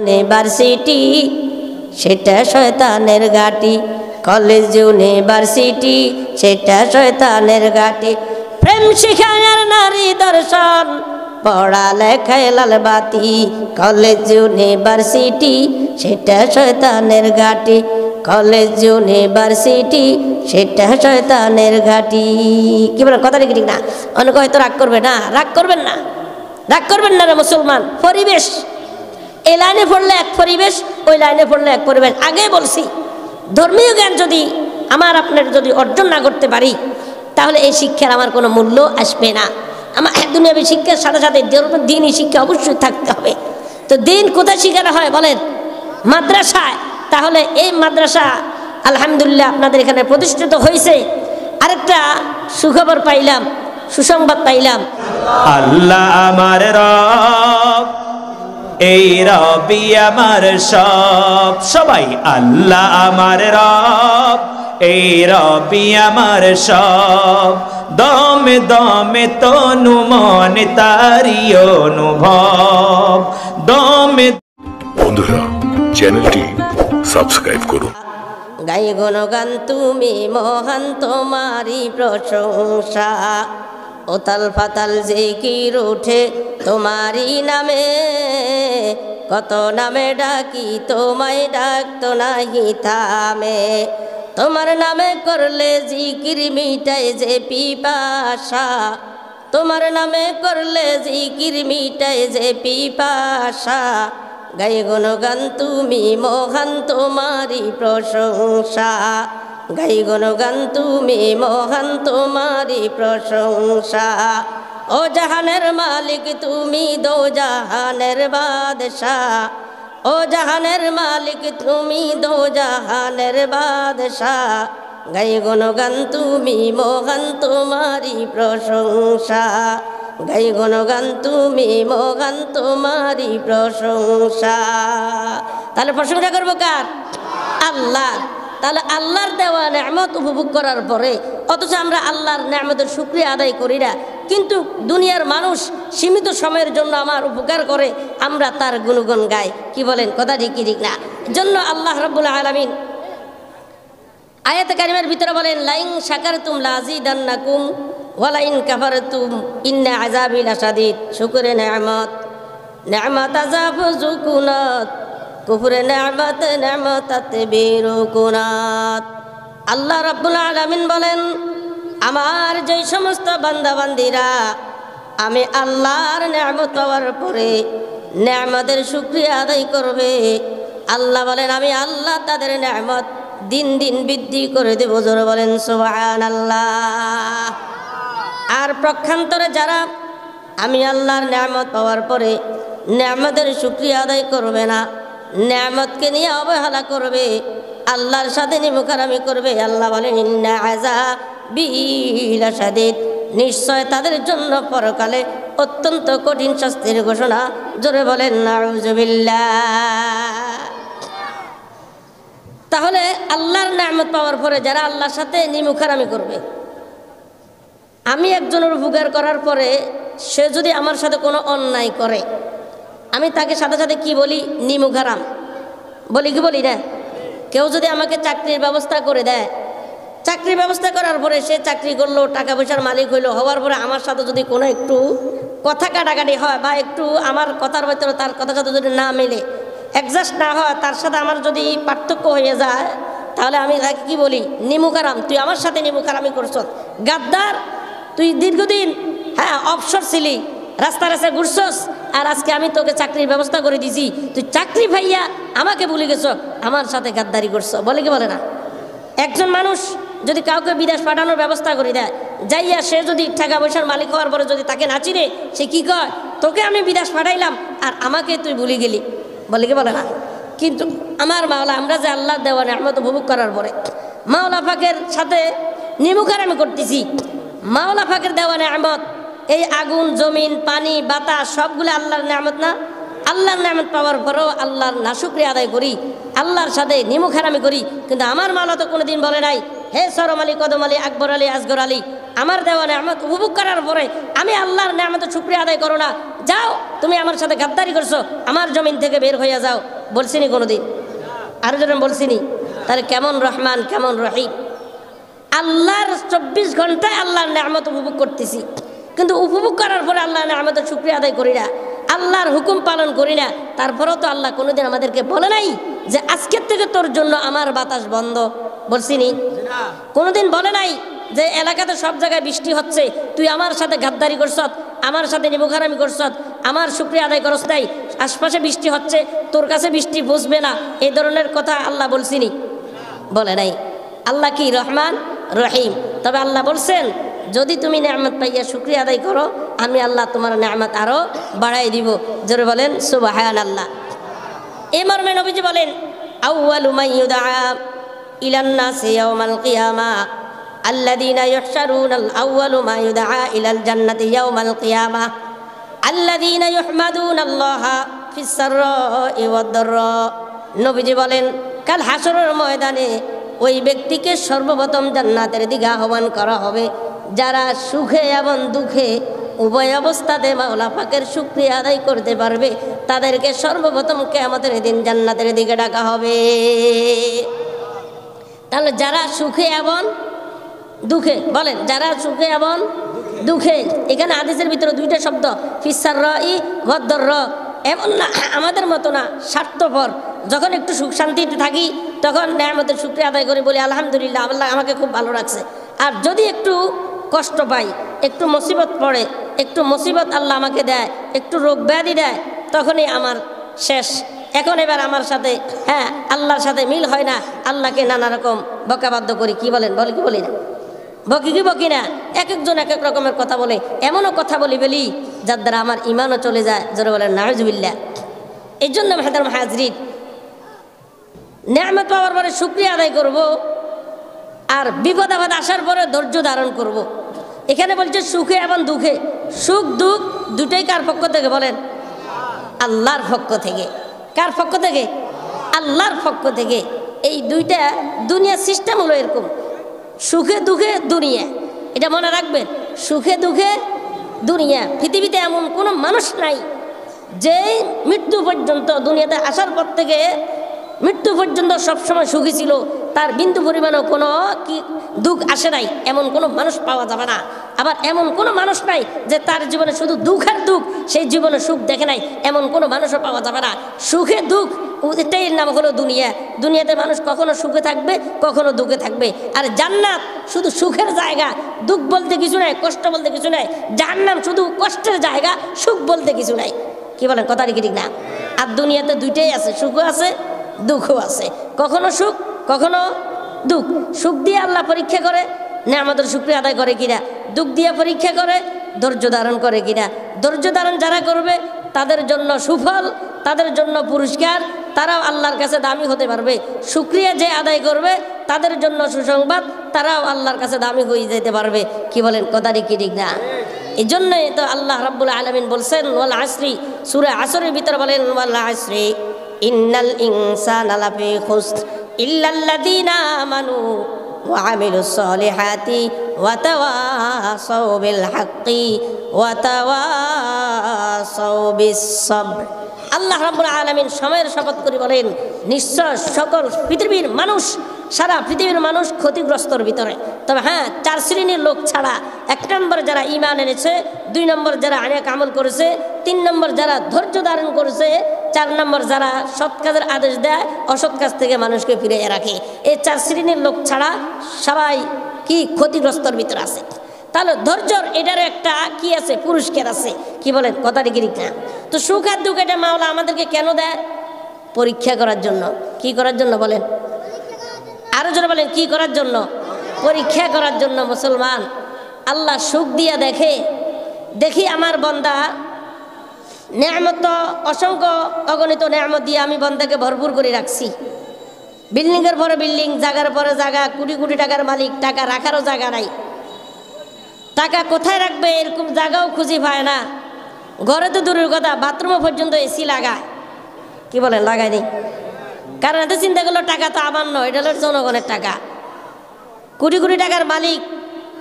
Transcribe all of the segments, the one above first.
University সেটা শয়তানের ঘাঁটি, কলেজ ইউনিভার্সিটি সেটা শয়তানের ঘাঁটি। প্রেম শিখায় আর নারী দর্শন, পড়ালেখায় লাল বাতি, কলেজ ইউনিভার্সিটি সেটা শয়তানের ঘাঁটি, কলেজ ইউনিভার্সিটি সেটা শয়তানের ঘাঁটি। কি বলেন, কথা ঠিক না? অনেকে হয়তো রাগ করবে না, রাগ করবেন না, রাগ করবেন না রে মুসলমান। পরিবেশ, এই লাইনে পড়লে এক পরিবেশ, ওই লাইনে পড়লে এক পরিবেশ। আগে বলছি, ধর্মীয় জ্ঞান যদি আমার আপনার যদি অর্জন না করতে পারি, তাহলে এই শিক্ষার আমার কোনো মূল্য আসবে না। আমার দুনিয়াবী শিক্ষার সাথে সাথে দিনই শিক্ষা অবশ্যই থাকতে হবে। তো দিন কোথায় শিখানো হয় বলেন? মাদ্রাসায়। তাহলে এই মাদ্রাসা আলহামদুলিল্লাহ আপনাদের এখানে প্রতিষ্ঠিত হয়েছে। আরেকটা সুখবর পাইলাম, সুসংবাদ পাইলাম, আল্লাহ আমার রব, এই রবি আমার সব। সবাই আল্লাহ আমার রব, এই রবি আমার সব। দমে দমে তনু মনে তারি অনুভব, দমে। বন্ধুরা, চ্যানেলটি সাবস্ক্রাইব করুন। গাই গুণগান তুমি মহান, তোমারই প্রশংসা, ওতাল পাতাল জিকির উঠে তোমারই নামে, কত নামে ডাকি তোমায় ডাকতো নাহি থামে, তোমার নামে করলে জিকির মিটাই যে পিপাসা, তোমার নামে করলে জিকির মিটাই যে পিপাসা। গাই গুণগান তুমি মহান, তোমারই প্রশংসা, গাই গুণগান তুমি মহান, তোমারই প্রশংসা। ও জাহানের মালিক তুমি, দো জাহানের বাদশাহ, ও জাহানের মালিক তুমি, দো জাহানের বাদশাহ। গাই গুণগান তুমি মহান, তোমারই প্রশংসা, গাই গুণগান তুমি মহান, তোমারই প্রশংসা। তাহলে প্রশংসা করবো কার? আল্লাহ। তাহলে আল্লাহর দেওয়া নেয়ামত উপভোগ করার পরে অথচ আমরা আল্লাহর নেয়ামতের শুকরিয়া আদায় করি না। কিন্তু দুনিয়ার মানুষ সীমিত সময়ের জন্য আমার উপকার করে, আমরা তার গুণগান গাই। কি বলেন, কথা ঠিক কি ঠিক না? জন্য আল্লাহ রাব্বুল আলামিন আয়াতে কারিমার ভিতরে বলেন, লাইন শাকারতুম লাযিদান্নাকুম ওয়া লাইন কাফারতুম ইন্না আযাবি লাশাদীদ। শুকরে নেয়ামত, নেয়ামত আযাব যুকুনাত, কুফরে নেয়ামত নেয়ামতাত বিরুকুনাত। আল্লাহ রাব্বুল আলামিন বলেন, আমার যেই সমস্ত বান্দা বান্দিরা আমি আল্লাহর নেয়ামত পাওয়ার পরে নেয়ামতের শুকরিয়া আদায় করবে, আল্লাহ বলেন আমি আল্লাহ তাদের নেয়ামত দিন দিন বৃদ্ধি করে দেব। জোরে বলেন সুবহানাল্লাহ। আর পক্ষান্তরে যারা আমি আল্লাহর নেয়ামত পাওয়ার পরে নেয়ামতের শুকরিয়া আদায় করবে না, নেয়ামতকে নিয়ে অবহেলা করবে, আল্লাহর সাথে নিমুখারামি করবে, আল্লাহ বলেন ইন্না আযাবি লাশাদীদ, নিশ্চয় তাদের জন্য পরকালে অত্যন্ত কঠিন শাস্তির ঘোষণা। জোরে বলেন নাউযুবিল্লাহ। তাহলে আল্লাহর নেয়ামত পাওয়ার পরে যারা আল্লাহর সাথে নিমুখারামি করবে, আমি একজনের উপকার করার পরে সে যদি আমার সাথে কোনো অন্যায় করে, আমি তাকে সাথে সাথে কি বলি? নিমুখারাম বলি, কি বলি না? কেউ যদি আমাকে চাকরির ব্যবস্থা করে দেয়, চাকরির ব্যবস্থা করার পরে সে চাকরি করলো, টাকা পয়সার মালিক হইলো, হওয়ার পরে আমার সাথে যদি কোনো একটু কথা কাটাকাটি হয় বা একটু আমার কথার ভিতরে তার কথার সাথে যদি না মেলে, অ্যাডজাস্ট না হয়, তার সাথে আমার যদি পার্থক্য হয়ে যায়, তাহলে আমি তাকে কি বলি? নিমুখারাম। তুই আমার সাথে নিমুখারামি করছ, গাদ্দার, তুই দীর্ঘদিন অবসর ছিলি, রাস্তা রাস্তায় ঘুরছস, আর আজকে আমি তোকে চাকরির ব্যবস্থা করে দিছি, তুই চাকরি ভাইয়া আমাকে ভুলে গেছ, আমার সাথে গাদ্দারি করছ। বলে কি বলে না? একজন মানুষ যদি কাউকে বিদেশ পাঠানোর ব্যবস্থা করে দেয়, যাইয়া সে যদি টাকা পয়সার মালিক হওয়ার পরে যদি তাকে না চিনে, সে কি কয়? তোকে আমি বিদেশ পাঠাইলাম আর আমাকে তুই ভুলে গেলি। বলে কি বলে না? কিন্তু আমার মাওলা, আমরা যে আল্লাহ দেওয়া নেয়ামত উপভোগ করার পরে মাওলা পাকের সাথে নিমুখারামি করতেছি, মাওলা পাকের দেওয়া নেয়ামত, এই আগুন, জমিন, পানি, বাতাস সবগুলো আল্লাহর নেয়ামত না? আল্লাহর নেয়ামত পাওয়ার পরেও আল্লাহর নাশুকরি আদায় করি, আল্লাহর সাথে নিমুখারামি করি। কিন্তু আমার মাওলা তো কোনোদিন বলে নাই, হে সরম আলী, কদম আলী, আকবর আলী, আসগর আলী, আমার দেওয়া নেয়ামত উপভোগ করার পরে আমি আল্লাহর নেয়ামতের শুকরিয়া আদায় করো না, যাও তুমি আমার সাথে গাদ্দারি করছো, আমার জমিন থেকে বের হইয়া যাও। বলছিনি কোনোদিন? আরো জন বলছিনি? তাহলে কেমন রহমান, কেমন রহিম। আল্লাহর 24 ঘন্টায় আল্লাহর নেয়ামত উপভোগ করতেছি, কিন্তু উপভোগ করার পরে আল্লাহর নেয়ামতের শুকরিয়া আদায় করি না, আল্লাহর হুকুম পালন করি না। তারপরেও তো আল্লাহ কোনোদিন আমাদেরকে বলে নাই যে আজকের থেকে তোর জন্য আমার বাতাস বন্ধ। বলছিনি? কোনোদিন বলে নাই যে এলাকাতে সব জায়গায় বৃষ্টি হচ্ছে, তুই আমার সাথে গাদ্দারি করছত, আমার সাথে নিমুখারামি করছত, আমার শুকরিয়া আদায় করস নাই, আশপাশে বৃষ্টি হচ্ছে, তোর কাছে বৃষ্টি পৌঁছবে না, এই ধরনের কথা আল্লাহ বলছিনি? বলে নাই। আল্লাহ কি রহমান রহিম। তবে আল্লাহ বলছেন যদি তুমি নেয়ামত পাইয়া শুকরিয়া আদায় করো, আমি আল্লাহ তোমার নেয়ামত আরো বাড়াই দিব। জোরে বলেন সুবহানাল্লাহ। এই মর্মে নবীজি বলেন আউয়ালু মান ইউদআ ইলান নাসি ইয়াউমাল কিয়ামা আল্লাযীনা ইউহশারুনা আউয়ালু মা ইউদআ ইলাল জান্নাতি ইয়াউমাল কিয়ামা আল্লাযীনা ইউহমাদুনা আল্লাহা ফিস সাররা'i ওয়াদ দাররা। নবীজি বলেন কাল হাসরের ময়দানে ওই ব্যক্তিকে সর্বপ্রথম জান্নাতের দিকে আহ্বান করা হবে যারা সুখে এবং দুঃখে উভয় অবস্থাতে মাওলা পাকের শুকরিয়া আদায় করতে পারবে, তাদেরকে সর্বপ্রথম কিয়ামতের দিন জান্নাতের দিকে ডাকা হবে। তাহলে যারা সুখে এবং দুঃখে, বলেন যারা সুখে এবং দুঃখে, এখানে হাদিসের ভিতরে দুইটা শব্দ ফিস সাররা'i ওয়াদ দাররা। এমন না আমাদের মতো না স্বার্থপর, যখন একটু সুখ শান্তিতে থাকি তখন নেয়ামতের শুকরিয়া আদায় করে বলি আলহামদুলিল্লাহ, আল্লাহ আমাকে খুব ভালো রাখছে। আর যদি একটু কষ্ট পাই, একটু মুসিবত পড়ে, একটু মুসিবত আল্লাহ আমাকে দেয়, একটু রোগ ব্যাধি দেয়, তখনই আমার শেষ। এখন এবার আমার সাথে আল্লাহর সাথে মিল হয় না, আল্লাহকে নানা রকম বকাবাদ্য করি। কি বলেন? বলি কি বলি না? বকি না? এক একজন এক এক রকমের কথা বলে, এমনও কথা বলি যার দ্বারা আমার ইমানও চলে যায়। জোরে বলেন নাউজুবিল্লাহ। এই জন্য মেহতারাম হাজরিন, নেয়ামত পাওয়ার পরে শুকরিয়া আদায় করব, আর বিপদ আপদ আসার পরে ধৈর্য ধারণ করব। এখানে বলছে সুখে এবং দুঃখে, সুখ দুঃখ দুটোই কার পক্ষ থেকে? বলেন আল্লাহর পক্ষ থেকে। কার পক্ষ থেকে? আল্লাহর পক্ষ থেকে। এই দুইটা দুনিয়ার সিস্টেম হলো এরকম, সুখে দুঃখে দুনিয়া। এটা মনে রাখবেন, সুখে দুঃখে দুনিয়া। পৃথিবীতে এমন কোনো মানুষ নাই যে মৃত্যু পর্যন্ত, দুনিয়াতে আসার পর থেকে মৃত্যু পর্যন্ত সবসময় সুখী ছিল, তার বিন্দু পরিমাণও কোনো দুঃখ আসে নাই, এমন কোনো মানুষ পাওয়া যাবে না। আবার এমন কোনো মানুষ নাই যে তার জীবনে শুধু দুঃখ আর দুঃখ, সেই জীবনে সুখ দেখে নাই, এমন কোনো মানুষও পাওয়া যাবে না। সুখে দুঃখ, এটাই নাম হলো দুনিয়া। দুনিয়াতে মানুষ কখনো সুখে থাকবে, কখনো দুঃখে থাকবে। আর জান্নাত শুধু সুখের জায়গা, দুঃখ বলতে কিছু নাই, কষ্ট বলতে কিছু নাই। জাহান্নাম শুধু কষ্টের জায়গা, সুখ বলতে কিছু নাই। কি বলেন? কথা কি ঠিক না? আর দুনিয়াতে দুইটাই আছে, সুখও আছে দুঃখও আছে। কখনো সুখ, কখনো দুঃখ। সুখ দিয়ে আল্লাহ পরীক্ষা করে নেয়ামতের শুকরিয়া আদায় করে কিনা, দুঃখ দিয়ে পরীক্ষা করে ধৈর্য ধারণ করে কিনা। ধৈর্য ধারণ যারা করবে তাদের জন্য সুফল, তাদের জন্য পুরস্কার, তারাও আল্লাহর কাছে দামি হতে পারবে। শুকরিয়া যে আদায় করবে তাদের জন্য সুসংবাদ, তারাও আল্লাহর কাছে দামি হয়ে যেতে পারবে। কি বলেন? কথাটি কি ঠিক না? এই জন্যই তো আল্লাহ রাব্বুল আলামিন বলছেন ওয়াল আসরি, সূরা আসরের ভিতরে বলেন ওয়াল আসরি ইন্নাল ইনসানা লাফি খুসর ইল্লাল্লাযীনা আমানু ওয়া আমিলুস সলিহাতি ওয়া তাওয়াসাউ বিল হাক্কি ওয়া তাওয়াসাউ বিস সাবর। আল্লাহ রাব্বুল আলামিন সময়ের শপথ করে বলেন নিশ্চয় সকল পৃথিবীর মানুষ, সারা পৃথিবীর মানুষ ক্ষতিগ্রস্তর ভিতরে। তবে 4 শ্রেণীর লোক ছাড়া, 1 নম্বর যারা ঈমান এনেছে, 2 নম্বর যারা নেক আমল করেছে, 3 নম্বর যারা ধৈর্য ধারণ করেছে, 4 নম্বর যারা সৎ কাজের আদেশ দেয়, অসৎ কাজ থেকে মানুষকে ফিরিয়ে রাখে। এই 4 শ্রেণীর লোক ছাড়া সবাই কি ক্ষতিগ্রস্তর ভিতরে আছে। তাহলে ধৈর্যর এটার একটা কি আছে? পুরস্কার আছে। কি বলেন? কথাটি কি ঠিক না? তো সুখ আর দুঃখ এটা মাওলা আমাদেরকে কেন দেয়? পরীক্ষা করার জন্য। কি করার জন্য বলেন? আরো জোরে বলেন, কি করার জন্য? পরীক্ষা করার জন্য। মুসলমান, আল্লাহ সুখ দিয়া দেখি আমার বান্দা নেয়ামত, অসংখ্য অগণিত নেয়ামত দিয়ে আমি বান্দাকে ভরপুর করে রাখছি। বিল্ডিংয়ের পরে বিল্ডিং, জায়গার পরে জায়গা, কোটি কোটি টাকার মালিক, টাকা রাখারও জায়গা নাই। টাকা কোথায় রাখবে এরকম জায়গাও খুঁজে পায় না। ঘরে তো দূরের কথা, বাথরুমে পর্যন্ত এসি লাগায়। কি বলেন? লাগায়নি। কারণ এত চিন্তা করলো টাকা তো আমার নয়, এটা হলো জনগণের টাকা। কোটি কোটি টাকার মালিক,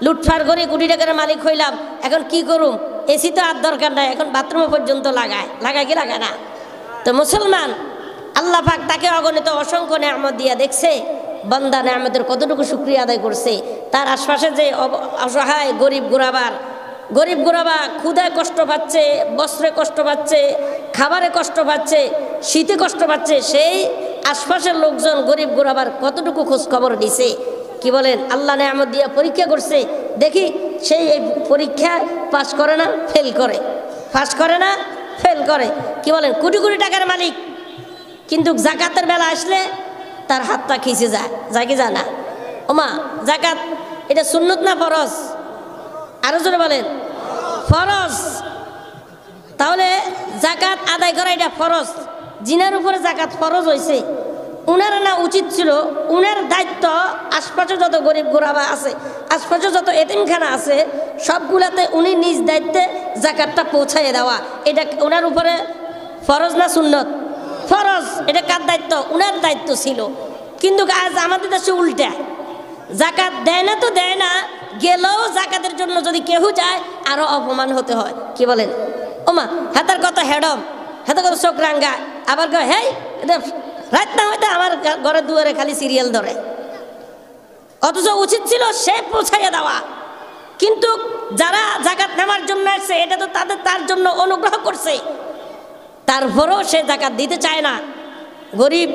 লুটফার করে কোটি টাকার মালিক হইলাম, এখন কি করুম? এসি তো আর দরকার নাই, এখন বাথরুমে পর্যন্ত লাগায় কি লাগায় না? তো মুসলমান আল্লাহ পাক তাকে অগণিত অসংখ্য নেয়ামত দিয়া দেখছে, বান্দা নেয়ামতের কতটুকু শুকরিয়া আদায় করছে। তার আশপাশে যে অসহায় গরিব গুরাবা ক্ষুধায় কষ্ট পাচ্ছে, বস্ত্রে কষ্ট পাচ্ছে, খাবারে কষ্ট পাচ্ছে, শীতে কষ্ট পাচ্ছে, সেই আশপাশের লোকজন গরিব গুরাবার কতটুকু খোঁজ খবর দিছে। কি বলেন? আল্লাহ নেয়ামত দিয়া পরীক্ষা করছে, দেখি সেই এই পরীক্ষায় পাশ করে না ফেল করে, পাশ করে না ফেল করে। কি বলেন? কোটি কোটি টাকার মালিক, কিন্তু জাকাতের বেলা আসলে তার হাতটা খিচে যায় কি যায় না? ওমা জাকাত এটা সুন্নত না ফরজ? আরো জোরে বলেন, ফরজ। তাহলে জাকাত আদায় করা এটা ফরজ। জিনার উপরে জাকাত ফরজ হয়েছে, উনার না উচিত ছিল, উনার দায়িত্ব আশপাশে যত গরিব গোরাবা আছে, আশপাশে যত এতিমখানা আছে, সবগুলাতে উনি নিজ দায়িত্বে জাকাতটা পৌঁছাইয়ে দেওয়া। এটা উনার উপরে ফরজ না সুন্নত? ফরজ। এটা কার দায়িত্ব? উনার দায়িত্ব ছিল। কিন্তু আজ আমাদের দেশে উল্টা, জাকাত দেয় না তো দেয় না, গেলেও জাকাতের জন্য যদি কেউ যায় আরো অপমান হতে হয়। কি বলেন? ওমা হাতার কত হেডম, হাতার কত চোখ রাঙ্গা, আবার হেই রাত না হয়তো আমার ঘরের দুয়ারে খালি সিরিয়াল ধরে, অথচ উচিত ছিল সে পৌঁছাইয়া দেওয়া। কিন্তু যারা জাকাত নেওয়ার জন্য আসছে, এটা তো তার জন্য অনুগ্রহ করছে, তারপরেও সে জাকাত দিতে চায় না। গরিব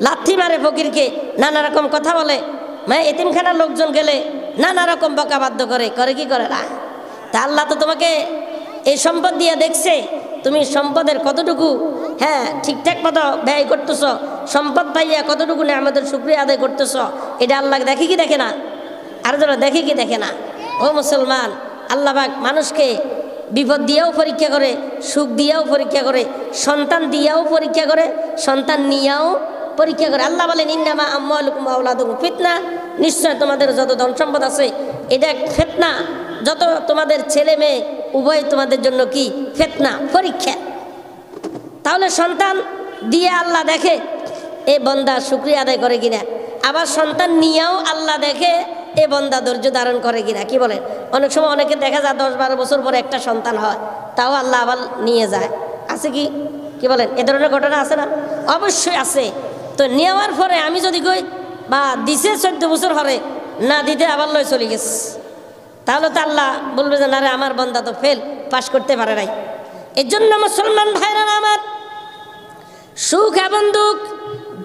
লাথি মারে ফকিরকে, নানা রকম কথা বলে, এতিমখানার লোকজন গেলে নানা রকম বকাবাধ্য করে কি করে না? তা আল্লাহ তো তোমাকে এই সম্পদ দিয়ে দেখছে, তুমি সম্পদের কতটুকু ঠিকঠাক মতো ব্যয় করতেছ, সম্পদ পাইয়া কতটুকু আমাদের শুকরিয়া আদায় করতেছ, এটা আল্লাহ দেখে কি দেখে না? আর যারা দেখে কি দেখে না? ও মুসলমান, আল্লাহ পাক মানুষকে বিপদ দিয়েও পরীক্ষা করে, সুখ দিয়েও পরীক্ষা করে, সন্তান দিয়েও পরীক্ষা করে, সন্তান নিয়েও পরীক্ষা করে। আল্লাহ বলেন ইন্নামা আমওয়ালুকুম ওয়া আওলাদুকুম ফিতনা, নিশ্চয় তোমাদের যত ধন সম্পদ আছে এটা ফিতনা, যত তোমাদের ছেলে মেয়ে উভয় তোমাদের জন্য কি ফিতনা, পরীক্ষা। তাহলে সন্তান দিয়ে আল্লাহ দেখে এ বান্দা শুকরিয়া আদায় করে কিনা, আবার সন্তান নিয়েও আল্লাহ দেখে এ বান্দা ধৈর্য ধারণ করে কিনা। কি বলেন? অনেক সময় অনেকে দেখা যায় 10-12 বছর পরে একটা সন্তান হয়, তাও আল্লাহ আবার নিয়ে যায়, আছে কি? কি বলেন? এ ধরনের ঘটনা আছে না? অবশ্যই আছে। তো নেওয়ার পরে আমি যদি কই বা দিছে 14 বছর হরে, না দিতে আবার লয় চলে গেছে, তাহলে তো আল্লাহ বলবে যে না রে আমার বান্দা তো ফেল, পাশ করতে পারে নাই। এর জন্য মুসলমান ভাইরা আমার, সুখ এবং দুঃখ,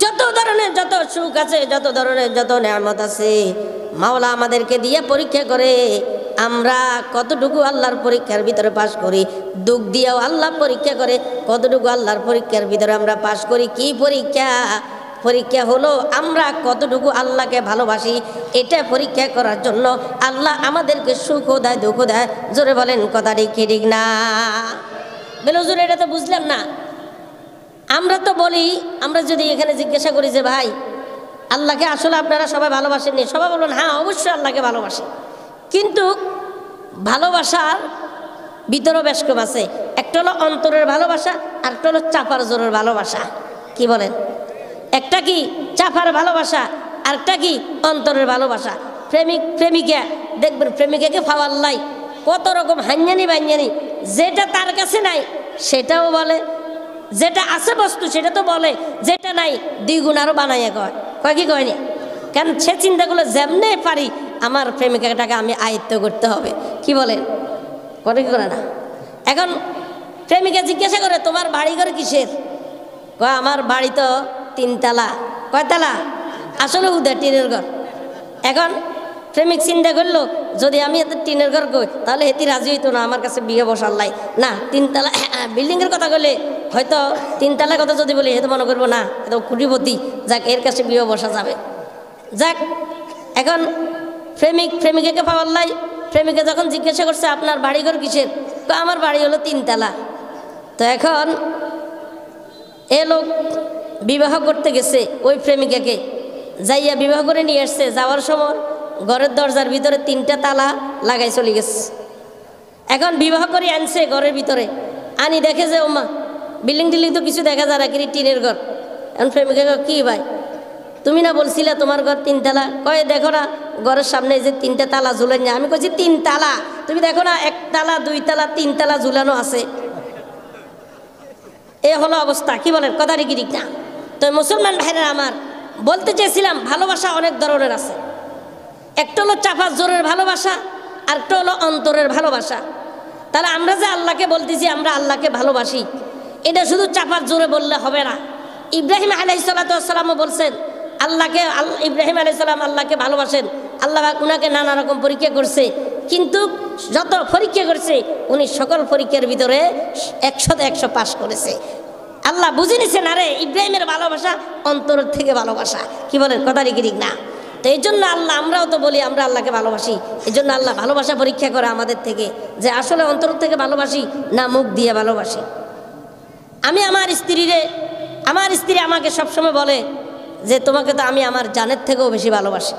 যত ধরনের যত সুখ আছে, যত ধরনের যত নেয়ামত আছে, মাওলা আমাদেরকে দিয়ে পরীক্ষা করে আমরা কতটুকু আল্লাহর পরীক্ষার ভিতরে পাশ করি। দুঃখ দিয়েও আল্লাহ পরীক্ষা করে কতটুকু আল্লাহর পরীক্ষার ভিতরে আমরা পাশ করি। কি পরীক্ষা? পরীক্ষা হলো আমরা কতটুকু আল্লাহকে ভালোবাসি। এটা পরীক্ষা করার জন্য আল্লাহ আমাদেরকে সুখও দেয়, দুঃখও দেয়। জোরে বলেন কথাটি ঠিক না? বেলুজুর এটা তো বুঝলাম না। আমরা তো বলি, আমরা যদি এখানে জিজ্ঞাসা করি যে ভাই আল্লাহকে আসলে আপনারা সবাই ভালোবাসেননি, সবাই বলবেন হ্যাঁ অবশ্যই আল্লাহকে ভালোবাসে। কিন্তু ভালোবাসার ভিতরও বেশ কম আছে। একটা হলো অন্তরের ভালোবাসা, আর একটা হলো চাপার জোরের ভালোবাসা। কি বলেন? একটা কি চাপার ভালোবাসা, আর একটা কি অন্তরের ভালোবাসা। প্রেমিক প্রেমিকা দেখবেন, প্রেমিকাকে পাওয়ার লাই কত রকম হাঞ্জানি বাঞ্জানি, যেটা তার কাছে নাই সেটাও বলে, যেটা আছে বস্তু সেটা তো বলে, যেটা নাই দ্বিগুণ আরো বানাইয়া কয় কি কয়নি? কারণ সে চিন্তা করলে যেমনে পারি আমার প্রেমিকাটাকে আমি আয়ত্ত করতে হবে। কি বলেন? করে কি করে না? এখন প্রেমিকা জিজ্ঞাসা করে তোমার বাড়ি ঘর কিসের? কয় আমার বাড়ি তো 3 তালা। কয়তালা? আসলে উদয় টিনের ঘর। এখন প্রেমিক চিন্তা করলো যদি আমি এত টিনের ঘর কই তাহলে হেতি রাজি হইতো না আমার কাছে বিয়ে বসার লাই। না 3 তালা বিল্ডিংয়ের কথা বলে হয়তো 3 তালার কথা যদি বলি এত মনে করবো না এত কুটিপতি, যাক এর কাছে বিয়ে বসা যাবে। যাক এখন প্রেমিক প্রেমিকাকে পাওয়ার লাই, প্রেমিকা যখন জিজ্ঞাসা করছে আপনার বাড়িঘর কিসের? তো আমার বাড়ি হলো 3 তালা। তো এখন এ লোক বিবাহ করতে গেছে, ওই প্রেমিকাকে যাইয়া বিবাহ করে নিয়ে আসছে। যাওয়ার সময় ঘরের দরজার ভিতরে 3টা তালা লাগাই চলে গেছে। এখন বিবাহ করে আনছে ঘরের ভিতরে, আনি দেখে যে ওমা বিল্ডিং টিল্ডিং তো কিছু দেখা যায় না, কি টিনের ঘর। এখন প্রেমিকা কি ভাই তুমি না বলছিলা তোমার ঘর 3 তালা? কয় দেখো না ঘরের সামনে যে 3টা তালা ঝুলেন না, আমি কইছি 3 তালা, তুমি দেখো না 1 তালা 2 তালা 3 তালা ঝুলানো আছে। এ হলো অবস্থা, কি বলেন? কথা ঠিক না? তো মুসলমান ভাইরা আমার, বলতে চেয়েছিলাম ভালোবাসা অনেক ধরনের আছে। একটা হলো চাপা জোরের ভালোবাসা, আর একটা হলো অন্তরের ভালোবাসা। তাহলে আমরা যে আল্লাহকে বলতেছি আমরা আল্লাহকে ভালোবাসি, এটা শুধু চাপার জোরে বললে হবে না। ইব্রাহিম আলাইহিস সালাতু ওয়াস সালামও বলছেন আল্লাহকে, ইব্রাহিম আলাইহিস সালাম আল্লাহকে ভালোবাসেন। আল্লাহ উনাকে নানা রকম পরীক্ষা করছে, কিন্তু যত পরীক্ষা করছে উনি সকল পরীক্ষার ভিতরে 100তে 100 পাস করেছে। আল্লাহ বুঝে নিছেন আরে ইব্রাহিমের ভালোবাসা অন্তর থেকে ভালোবাসা, কি বলেন? কথা ঠিক না? তো এই জন্য আল্লাহ, আমরাও তো বলি আমরা আল্লাহকে ভালোবাসি, এই জন্য আল্লাহ ভালোবাসা পরীক্ষা করে আমাদের থেকে, যে আসলে অন্তর থেকে ভালোবাসি না মুখ দিয়ে ভালোবাসি। আমি আমার স্ত্রী আমাকে সবসময় বলে যে তোমাকে তো আমি আমার জানের থেকেও বেশি ভালোবাসি।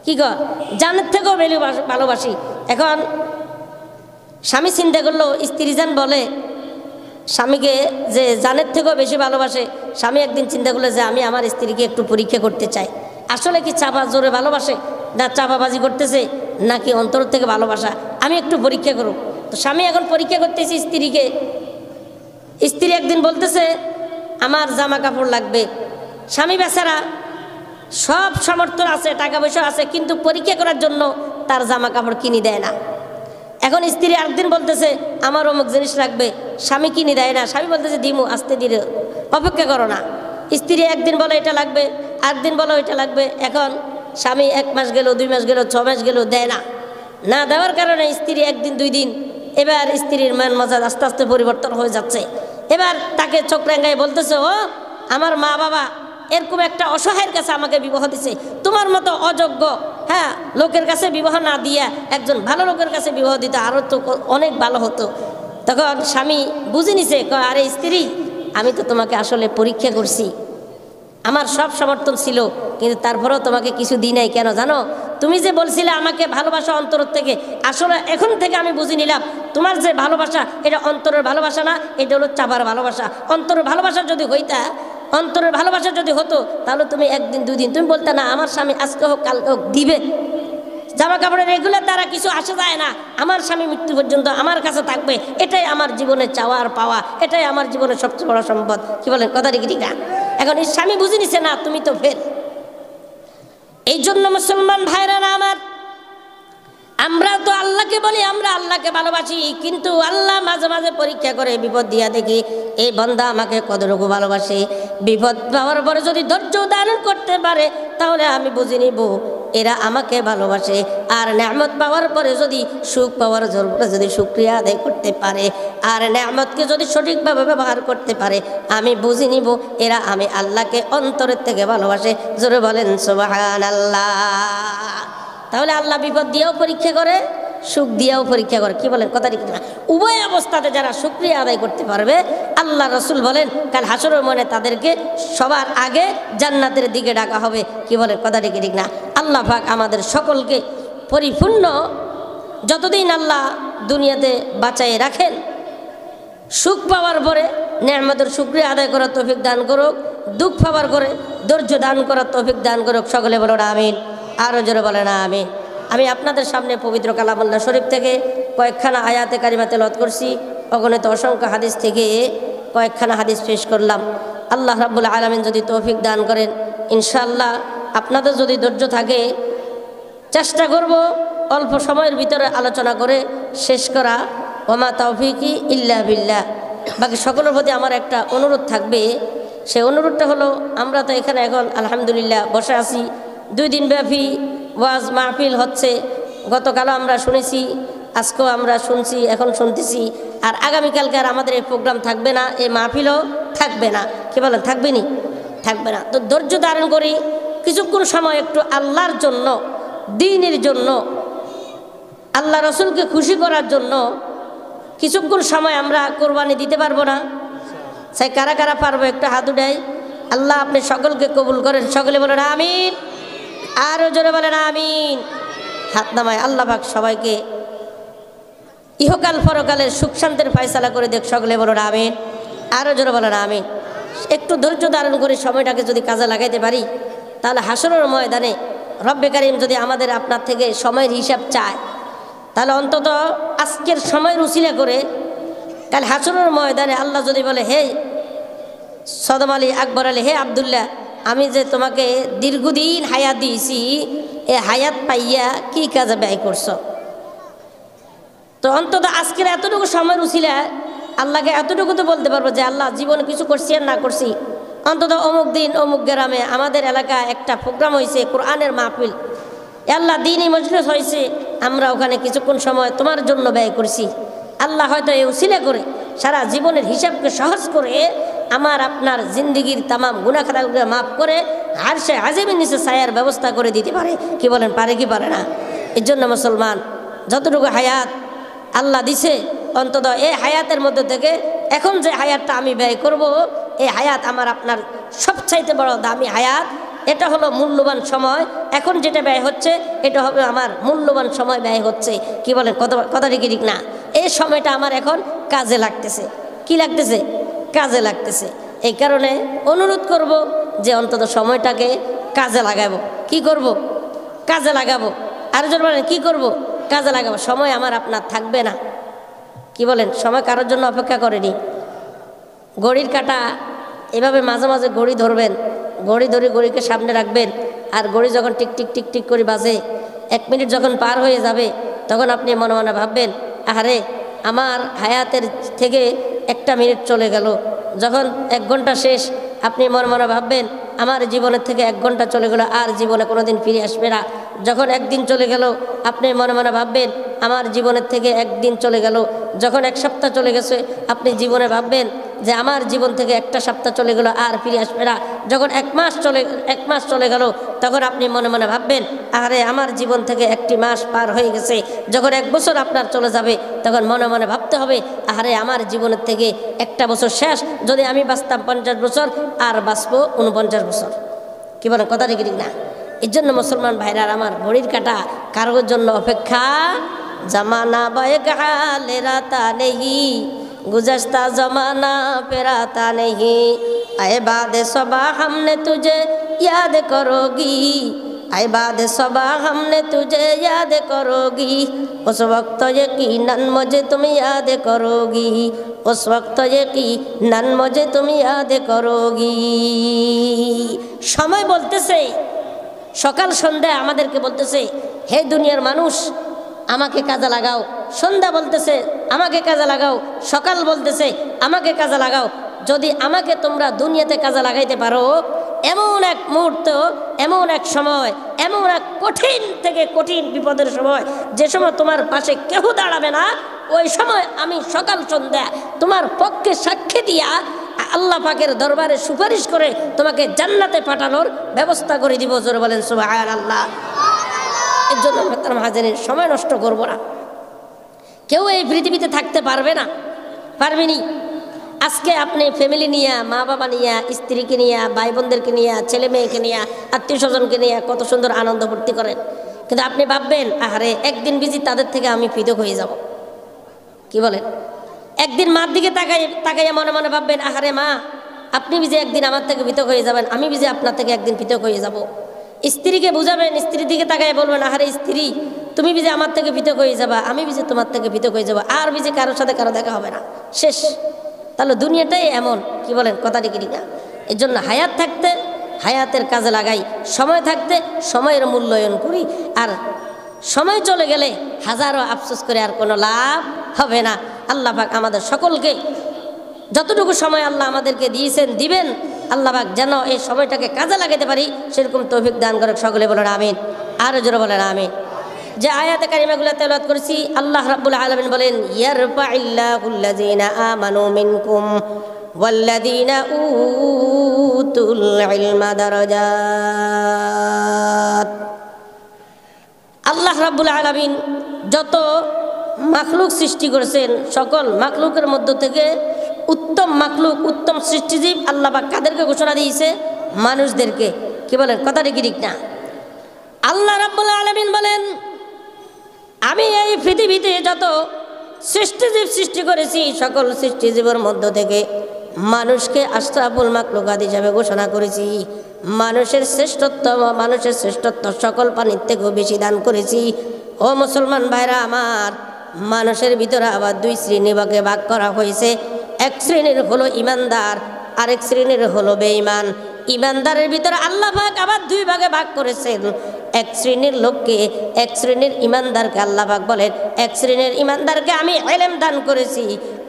কি কর? জানের থেকেও বেশি ভালোবাসি। এখন স্বামী চিন্তা করলো, স্ত্রী যান বলে স্বামীকে যে জানের থেকেও বেশি ভালোবাসে, স্বামী একদিন চিন্তা করলো যে আমি আমার স্ত্রীকে একটু পরীক্ষা করতে চাই, আসলে কি চাপা জোরে ভালোবাসে না চাপাবাজি করতেছে নাকি অন্তর থেকে ভালোবাসা, আমি একটু পরীক্ষা করব। তো স্বামী এখন পরীক্ষা করতেছে স্ত্রীকে। স্ত্রী একদিন বলতেছে আমার জামা কাপড় লাগবে। স্বামী বেচারা সব সামর্থ্য আছে, টাকা পয়সা আছে, কিন্তু পরীক্ষা করার জন্য তার জামা কাপড় কিনে দেয় না। এখন স্ত্রী আরেকদিন বলতেছে আমার অমুক জিনিস লাগবে, স্বামী কিনে দেয় না। স্বামী বলতেছে দিমু, আসতে দিলে অপেক্ষা করো না। স্ত্রী একদিন বলে এটা লাগবে, আরেকদিন বলে ওইটা লাগবে। এখন স্বামী 1 মাস গেল, 2 মাস গেল, 6 মাস গেল, দেয় না। না দেওয়ার কারণে স্ত্রী একদিন 2 দিন, এবার স্ত্রীর মন মেজাজ আস্তে আস্তে পরিবর্তন হয়ে যাচ্ছে। এবার তাকে চোখ রাঙায় বলতেছে ও আমার মা বাবা এরকম একটা অসহায়ের কাছে আমাকে বিবাহ দিছে, তোমার মতো অযোগ্য লোকের কাছে বিবাহ না দিয়া একজন ভালো লোকের কাছে বিবাহ দিতে আরও তো অনেক ভালো হতো। তখন স্বামী বুঝে নিছে, আরে স্ত্রী আমি তো তোমাকে আসলে পরীক্ষা করছি, আমার সব সমর্থন ছিল, কিন্তু তারপরেও তোমাকে কিছু দিই নাই। কেন জানো? তুমি যে বলছিলে আমাকে ভালোবাসা অন্তর থেকে, আসলে এখন থেকে আমি বুঝে নিলাম তোমার যে ভালোবাসা এটা অন্তরের ভালোবাসা না, এটা হলো চাপার ভালোবাসা। অন্তরের ভালোবাসা যদি হইতা, অন্তরের ভালোবাসা যদি হতো, তাহলে তুমি 1 দিন 2 দিন তুমি বলতে না আমার স্বামী আজকে হোক কালকে হোক দিবে। জামা কাপড়ের রেগুলার দ্বারা কিছু আসে যায় না, আমার স্বামী মৃত্যু পর্যন্ত আমার কাছে থাকবে, এটাই আমার জীবনে চাওয়া আর পাওয়া, এটাই আমার জীবনের সবচেয়ে বড় সম্পদ। কি বলেন? কথা ঠিক না? এখন এই স্বামী বুঝে নিছে না তুমি তো ফের। এই জন্য মুসলমান ভাইরা আমার, আমরা তো আল্লাহকে বলি আমরা আল্লাহকে ভালোবাসি, কিন্তু আল্লাহ মাঝে মাঝে পরীক্ষা করে বিপদ দিয়া দেখি এই বান্দা আমাকে কতটুকু ভালোবাসে। বিপদ পাওয়ার পরে যদি ধৈর্য ধারণ করতে পারে তাহলে আমি বুঝে নিব এরা আমাকে ভালোবাসে। আর নেয়ামত পাওয়ার পরে যদি সুখ পাওয়ার জন্য যদি শুকরিয়া আদায় করতে পারে আর নেয়ামতকে যদি সঠিকভাবে ব্যবহার করতে পারে, আমি বুঝে নিব এরা আমি আল্লাহকে অন্তরের থেকে ভালোবাসে। জোরে বলেন সুবহানাল্লাহ। তাহলে আল্লাহ বিপদ দিয়েও পরীক্ষা করে, সুখ দিয়েও পরীক্ষা করে। কি বলেন? কথা ঠিক না? উভয় অবস্থাতে যারা শুকরিয়া আদায় করতে পারবে, আল্লাহ রসুল বলেন কাল হাসরের মনে তাদেরকে সবার আগে জান্নাতের দিকে ডাকা হবে। কি বলেন? কথা ঠিক না? আল্লাহ পাক আমাদের সকলকে পরিপূর্ণ যতদিন আল্লাহ দুনিয়াতে বাঁচায় রাখেন, সুখ পাওয়ার পরে নেয়ামতের শুকরিয়া আদায় করার তৌফিক দান করুক, দুঃখ পাওয়ার পরে ধৈর্য দান করার তৌফিক দান করুক। সকলে বলুন আমিন। আরও জোরে বলেন আমিন। আমি আপনাদের সামনে পবিত্র কালামুল্লাহ শরীফ থেকে কয়েকখানা আয়াতে কারিমা তেলাওয়াত করছি, অগণিত অসংখ্য হাদিস থেকে কয়েকখানা হাদিস পেশ করলাম। আল্লাহ রাব্বুল আলামিন যদি তৌফিক দান করেন, ইনশাআল্লাহ আপনাদের যদি ধৈর্য থাকে চেষ্টা করব অল্প সময়ের ভিতরে আলোচনা করে শেষ করা। ওমা তাওফিকি ইল্লা বিল্লাহ। বাকি সকলের প্রতি আমার একটা অনুরোধ থাকবে, সেই অনুরোধটা হলো আমরা তো এখানে এখন আলহামদুলিল্লাহ বসে আছি, 2 দিন ব্যাপী ওয়াজ মাহফিল হচ্ছে। গতকালও আমরা শুনেছি, আজকেও আমরা শুনছি, এখন শুনতেছি। আর আগামীকালকে আর আমাদের এই প্রোগ্রাম থাকবে না, এই মাহফিলও থাকবে না। কি বলেন? থাকবে নি? থাকবে না। তো ধৈর্য ধারণ করি, কিছুক্ষণ সময় একটু আল্লাহর জন্য, দ্বীনের জন্য, আল্লাহ রসুলকে খুশি করার জন্য কিছুক্ষণ সময় আমরা কোরবানি দিতে পারবো না? সেই কারা কারা পারবো একটু হাত উঠাই। আল্লাহ আপনি সকলকে কবুল করেন। সকলে বলেন আমিন। আরও জোরে বলেন আমিন। হাত নামায়। আল্লাহ পাক সবাইকে ইহকাল পরকালের সুখ শান্তির ফয়সালা করে দেখ। সকলে বলেন আমিন। আরও জোরে বলেন আমিন। একটু ধৈর্য ধারণ করে সময়টাকে যদি কাজে লাগাইতে পারি, তাহলে হাসরের ময়দানে রব্বে কারীম যদি আমাদের আপনার থেকে সময়ের হিসাব চায়, তাহলে অন্তত আজকের সময়ের উসিলা করে কাল হাসরের ময়দানে আল্লাহ যদি বলে, হে সদম আলী, আকবর আলী, হে আবদুল্লাহ, আমি যে তোমাকে দীর্ঘদিন হায়াত দিয়েছি, এ হায়াত পাইয়া কি কাজে ব্যয় করছো? তো অন্তত আজকের এতটুকু সময়ের উসিলা আল্লাহকে এতটুকু তো বলতে পারবো যে আল্লাহ, জীবনে কিছু করছি আর না করছি, অন্তত অমুক দিন অমুক গ্রামে আমাদের এলাকায় একটা প্রোগ্রাম হয়েছে, কোরআনের মাহফিল, আল্লাহ দ্বীনি মজলিস হয়েছে, আমরা ওখানে কিছুক্ষণ সময় তোমার জন্য ব্যয় করছি। আল্লাহ হয়তো এই উসিলা করে সারা জীবনের হিসাবকে সহজ করে আমার আপনার জিন্দিগির তামাম গুনাহ খাতাগুলো মাফ করে আরশে আজিমের নিচে ছায়ার ব্যবস্থা করে দিতে পারে। কি বলেন, পারে কি পারে না? এর জন্য মুসলমান, যতটুকু হায়াত আল্লাহ দিছে, অন্তত এই হায়াতের মধ্যে থেকে এখন যে হায়াতটা আমি ব্যয় করব, এই হায়াত আমার আপনার সবচাইতে বড় দামি হায়াত। এটা হলো মূল্যবান সময়। এখন যেটা ব্যয় হচ্ছে এটা হবে আমার মূল্যবান সময় ব্যয় হচ্ছে। কি বলেন, কথাটি কি ঠিক না? এই সময়টা আমার এখন কাজে লাগতেছে। কি লাগতেছে? কাজে লাগতেছে। এই কারণে অনুরোধ করব যে অন্তত সময়টাকে কাজে লাগাবো। কি করব? কাজে লাগাবো। আর যদি বলেন কি করব? কাজে লাগাবো। সময় আমার আপনার থাকবে না। কি বলেন, সময় কারোর জন্য অপেক্ষা করেনি। ঘড়ির কাঁটা এভাবে মাঝে মাঝে ঘড়ি ধরবেন, ঘড়ি ধরে ঘড়িকে সামনে রাখবেন, আর ঘড়ি যখন টিক টিক টিক টিক করে বাজে, 1 মিনিট যখন পার হয়ে যাবে, তখন আপনি মনে মনে ভাববেন, আহারে আমার হায়াতের থেকে 1টা মিনিট চলে গেল। যখন 1 ঘন্টা শেষ, আপনি মনে মনে ভাববেন আমার জীবনের থেকে 1 ঘন্টা চলে গেল, আর জীবনে কোনো দিন ফিরে আসবে না। যখন 1 দিন চলে গেল, আপনি মনে মনে ভাববেন আমার জীবনের থেকে 1 দিন চলে গেল। যখন 1 সপ্তাহ চলে গেছে, আপনি জীবনে ভাববেন যে আমার জীবন থেকে 1টা সপ্তাহ চলে গেল, আর ফিরে আসবে না। যখন 1 মাস চলে গেল, তখন আপনি মনে মনে ভাববেন আরে আমার জীবন থেকে 1টি মাস পার হয়ে গেছে। যখন 1 বছর আপনার চলে যাবে, তখন মনে মনে ভাবতে হবে আরে আমার জীবনের থেকে 1টা বছর শেষ। যদি আমি বাঁচতাম 50 বছর, আর বাঁচবো 49 বছর। কি বলেন, কথা ঠিক না? এর জন্য মুসলমান ভাইরা আমার, ঘড়ির কাঁটা কারোর জন্য অপেক্ষা জামানা বায়গালে রাতা নেহি, गुज़श्ता ज़माना फिराता नहीं। आए बाद सबा हमने तुझे याद करोगी, आए बाद सबा हमने तुझे याद करोगी, उस वक्त यकीनन मुझे तुम याद करोगी, उस वक्त यकीनन मुझे तुम याद करोगी। समय বলতেছে, সকাল সন্ধ্যা আমাদেরকে বলতেছে, হে দুনিয়ার মানুষ আমাকে কাজে লাগাও। সন্ধ্যা বলতেছে আমাকে কাজে লাগাও, সকাল বলতেছে আমাকে কাজে লাগাও। যদি আমাকে তোমরা দুনিয়াতে কাজে লাগাইতে পারো, এমন এক মুহূর্ত, এমন এক সময়, এমন এক কঠিন থেকে কঠিন বিপদের সময়, যে সময় তোমার পাশে কেউ দাঁড়াবে না, ওই সময় আমি সকাল সন্ধ্যা তোমার পক্ষে সাক্ষী দিয়া আল্লাহ পাকের দরবারে সুপারিশ করে তোমাকে জান্নাতে পাঠানোর ব্যবস্থা করে দিব। জোরে বলেন সুবহানাল্লাহ। এর জন্য মোহতারাম হাজিরিন, সময় নষ্ট করব না। কেউ এই পৃথিবীতে থাকতে পারবে না, পারবেনি। আজকে আপনি ফ্যামিলি নিয়ে, মা বাবা নিয়ে, স্ত্রীকে নিয়ে, ভাই বোনদেরকে নিয়ে, ছেলে মেয়েকে নিয়ে, আত্মীয় স্বজনকে নিয়ে কত সুন্দর আনন্দ ফুর্তি করেন, কিন্তু আপনি ভাববেন আহারে একদিন বিজি তাদের থেকে আমি পৃথক হয়ে যাব। কি বলেন? একদিন মার দিকে তাকাইয়া মনে মনে ভাববেন আহারে মা, আপনি বিজে একদিন আমার থেকে পৃথক হয়ে যাবেন, আমি বিজে আপনার থেকে একদিন পৃথক হয়ে যাব। স্ত্রীকে বুঝাবেন, স্ত্রীর দিকে তাকাইয়া বলবেন আহারে স্ত্রী, তুমি বিজে আমার থেকে পৃথক হয়ে যাবা, আমি বিজে তোমার থেকে পৃথক হয়ে যাবো, আর বিজে কারোর সাথে কারো দেখা হবে না, শেষ। তাহলে দুনিয়াটাই এমন। কি বলেন, কথাটি কি না? এর জন্য হায়াত থাকতে হায়াতের কাজে লাগাই, সময় থাকতে সময়ের মূল্যায়ন করি। আর সময় চলে গেলে হাজারো আফসোস করে আর কোনো লাভ হবে না। আল্লাহ পাক আমাদের সকলকে যতটুকু সময় আল্লাহ আমাদেরকে দিয়েছেন, দিবেন, আল্লাহ পাক যেন এই সময়টাকে কাজে লাগাতে পারি সেরকম তৌফিক দান করে। সকলে বলেন আমিন, আরো জোরে বলেন আমিন। যে আয়াতে কারিমাগুলো তেলাওয়াত করেছি, আল্লাহ রাব্বুল আলামিন বলেন ইয়ারফাইল্লাহুল্লাযীনা আমানু মিনকুম ওয়াল্লাযীনা উতুল ইলমা দারাজাত। আল্লাহ রাব্বুল আলামিন যত মাখলুক সৃষ্টি করেছেন, সকল মাখলুকের মধ্য থেকে উত্তম মাখলুক, উত্তম সৃষ্টিজীব আল্লাহ পাক কাদেরকে ঘোষণা দিয়েছে? মানুষদেরকে। কি বলেন, কথাটা কি ঠিক না? আল্লাহ রাব্বুল আলামিন বলেন আমি এই পৃথিবীতে যত সৃষ্টিজীব সৃষ্টি করেছি, সকল সৃষ্টিজীবের মধ্য থেকে মানুষকে আশরাফুল মাখলুকাত হিসাবে ঘোষণা করেছি, মানুষের শ্রেষ্ঠত্ব সকল প্রাণীর থেকেও বেশি দান করেছি। ও মুসলমান ভাইরা আমার, মানুষের ভিতরে আবার দুই শ্রেণী ভাগ করা হয়েছে। এক শ্রেণীর হলো ইমানদার, আরেক শ্রেণীর হলো বেঈমান। ইমানদারের ভিতরে আল্লাহ পাক আবার দুই ভাগে ভাগ করেছেন। এক শ্রেণীর লোককে, এক শ্রেণীর ইমানদারকে আল্লাহ পাক বলেন, এক শ্রেণীর ইমানদারকে আমি ইলম দান করেছি,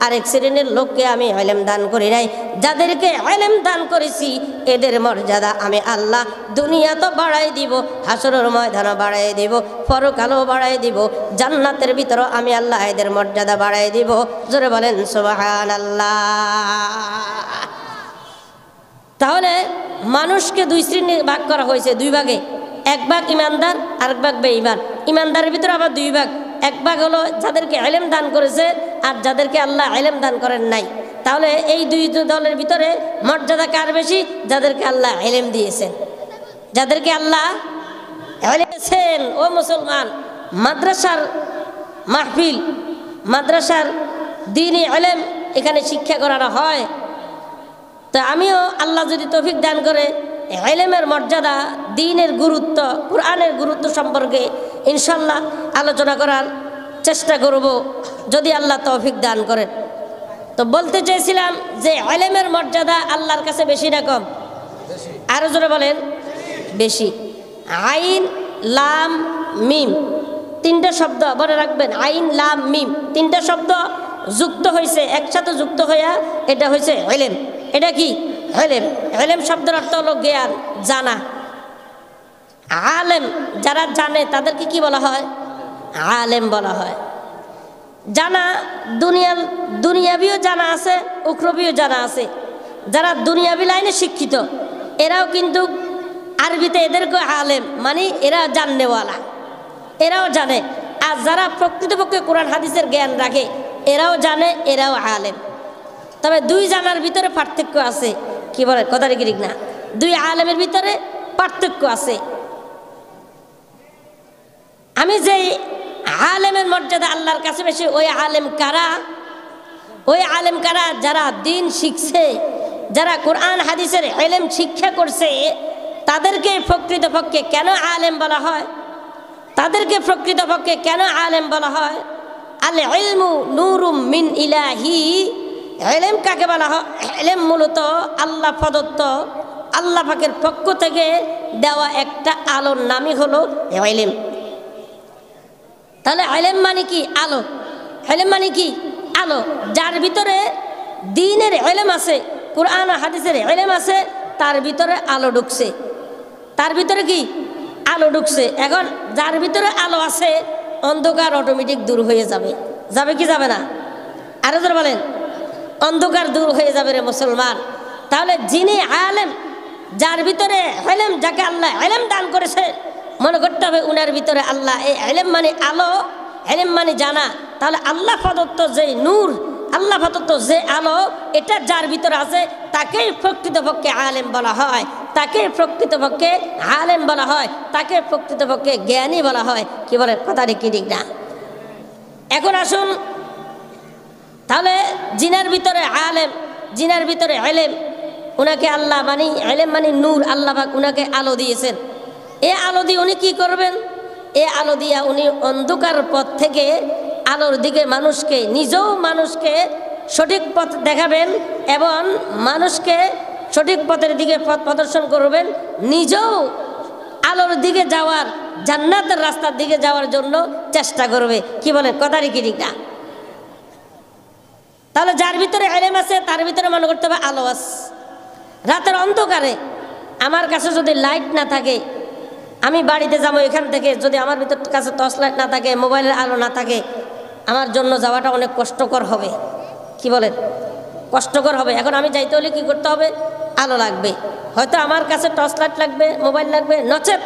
আরেক শ্রেণীর লোককে আমি ইলম দান করি নাই। যাদেরকে ইলম দান করেছি এদের মর্যাদা আমি আল্লাহ দুনিয়া তো বাড়াই দিব, হাসরের ময়দানও বাড়াই দিব, পরকালও বাড়াই দিব, জান্নাতের ভিতরেও আমি আল্লাহ এদের মর্যাদা বাড়াই দিব। জোরে বলেন সুবহানাল্লাহ। তাহলে মানুষকে দুই শ্রেণী ভাগ করা হয়েছে, দুই ভাগে। এক ভাগ ইমানদার, আরেক ভাগ বেঈমান। ইমানদারের ভিতরে আবার দুই ভাগ। এক ভাগ হলো যাদেরকে ইলম দান করেছে আর যাদেরকে আল্লাহ ইলম দান করেন নাই। তাহলে এই দুই দলের ভিতরে মর্যাদা কার বেশি? যাদেরকে আল্লাহ ইলম দিয়েছেন, যাদেরকে আল্লাহ ইলম দিয়েছেন। ও মুসলমান, মাদ্রাসার মাহফিল, মাদ্রাসার দ্বীনি ইলম এখানে শিক্ষা করানো হয়। তো আমিও আল্লাহ যদি তৌফিক দান করে ইলমের মর্যাদা, দ্বীনের গুরুত্ব, কোরআনের গুরুত্ব সম্পর্কে ইনশাল্লাহ আলোচনা করার চেষ্টা করব যদি আল্লাহ তৌফিক দান করেন। তো বলতে চাইছিলাম যে ইলমের মর্যাদা আল্লাহর কাছে বেশি না কম? আরো জোরে বলেন, বেশি। আইন লাম মিম তিনটা শব্দ মনে রাখবেন। আইন লাম মিম তিনটা শব্দ যুক্ত হয়েছে, একসাথে যুক্ত হইয়া এটা হয়েছে ইলম। এটা কি? ইলম। ইলম শব্দের অর্থ হলো জ্ঞান, জানা। আলেম যারা জানে তাদেরকে কি বলা হয়? আলেম বলা হয়। জানা দুনিয়াবিও জানা আছে, উখরবিও জানা আছে। যারা দুনিয়াবি লাইনে শিক্ষিত এরাও কিন্তু আরবিতে এদেরকে আলেম মানে এরা জাননেওয়ালা, এরাও জানে। আর যারা প্রকৃতপক্ষে কোরআন হাদিসের জ্ঞান রাখে এরাও জানে, এরাও আলেম। তবে দুই জানার ভিতরে পার্থক্য আছে। কি বলে কথাটা কি ঠিক না? দুই আলেমের ভিতরে পার্থক্য আছে। আমি যে আলেমের মর্যাদা আল্লাহর কাছে বেশি, ওই আলেম কারা? ওই আলেম কারা? যারা দ্বীন শিখছে, যারা কোরআন হাদিসের ইলম শিক্ষা করছে, তাদেরকে প্রকৃতপক্ষে কেন আলেম বলা হয়? তাদেরকে প্রকৃতপক্ষে কেন আলেম বলা হয়? আল ইলমু নূরুম মিন ইলাহি। ইলম কাকে বলা হয়? ইলম মূলত আল্লাহ প্রদত্ত, আল্লাহ পাকের পক্ষ থেকে দেওয়া একটা আলোর নামই হলো ইলম। তাহলে ইলম মানে কি? আলো। ইলম মানে কি? আলো। যার ভিতরে দ্বীনের ইলম আছে, কোরআন ও হাদিসের ইলম আছে, তার ভিতরে আলো ঢুকছে। তার ভিতরে কি? আলো ঢুকছে। এখন যার ভিতরে আলো আছে অন্ধকার অটোমেটিক দূর হয়ে যাবে। যাবে কি যাবে না? আরো জোরে বলেন, অন্ধকার দূর হয়ে যাবে রে মুসলমান। তাহলে যিনি আলেম, যার ভিতরে ইলম, যাকে আল্লাহ ইলম দান করেছে, মনে করতে হবে উনার ভিতরে আল্লাহ, এই ইলম মানে আলো, ইলম মানে জানা। তাহলে আল্লাহ প্রদত্ত যে নূর, আল্লাহ প্রদত্ত যে আলো, এটা যার ভিতরে আছে তাকেই প্রকৃতপক্ষে আলেম বলা হয়, তাকে প্রকৃতপক্ষে আলেম বলা হয়, তাকে প্রকৃতপক্ষে জ্ঞানী বলা হয়। কি বলে কথাটা কি ঠিক না? এখন আসুন, তাহলে জিনার ভিতরে আলেম, জিনার ভিতরে ইলম, উনাকে আল্লাহ মানে ইলম মানে নূর, আল্লাহ পাক উনাকে আলো দিয়েছেন। এই আলো দিয়ে উনি কি করবেন? এই আলো দিয়া উনি অন্ধকার পথ থেকে আলোর দিকে মানুষকে, নিজেও মানুষকে সঠিক পথ দেখাবেন এবং মানুষকে সঠিক পথের দিকে পথ প্রদর্শন করবেন, নিজেও আলোর দিকে যাওয়ার, জান্নাতের রাস্তার দিকে যাওয়ার জন্য চেষ্টা করবে। কি বলেন কথাটা কি ঠিক না? তাহলে যার ভিতরে ইলম আছে তার ভিতরে মনে করতে হবে আলো আছে। রাতের অন্ধকারে আমার কাছে যদি লাইট না থাকে, আমি বাড়িতে যাবো এখান থেকে, যদি আমার ভিতর কাছে টর্চ লাইট না থাকে, মোবাইলের আলো না থাকে, আমার জন্য যাওয়াটা অনেক কষ্টকর হবে। কি বলেন? কষ্টকর হবে। এখন আমি যাইতে হলে কি করতে হবে? আলো লাগবে। হয়তো আমার কাছে টর্চ লাইট লাগবে, মোবাইল লাগবে, নচেত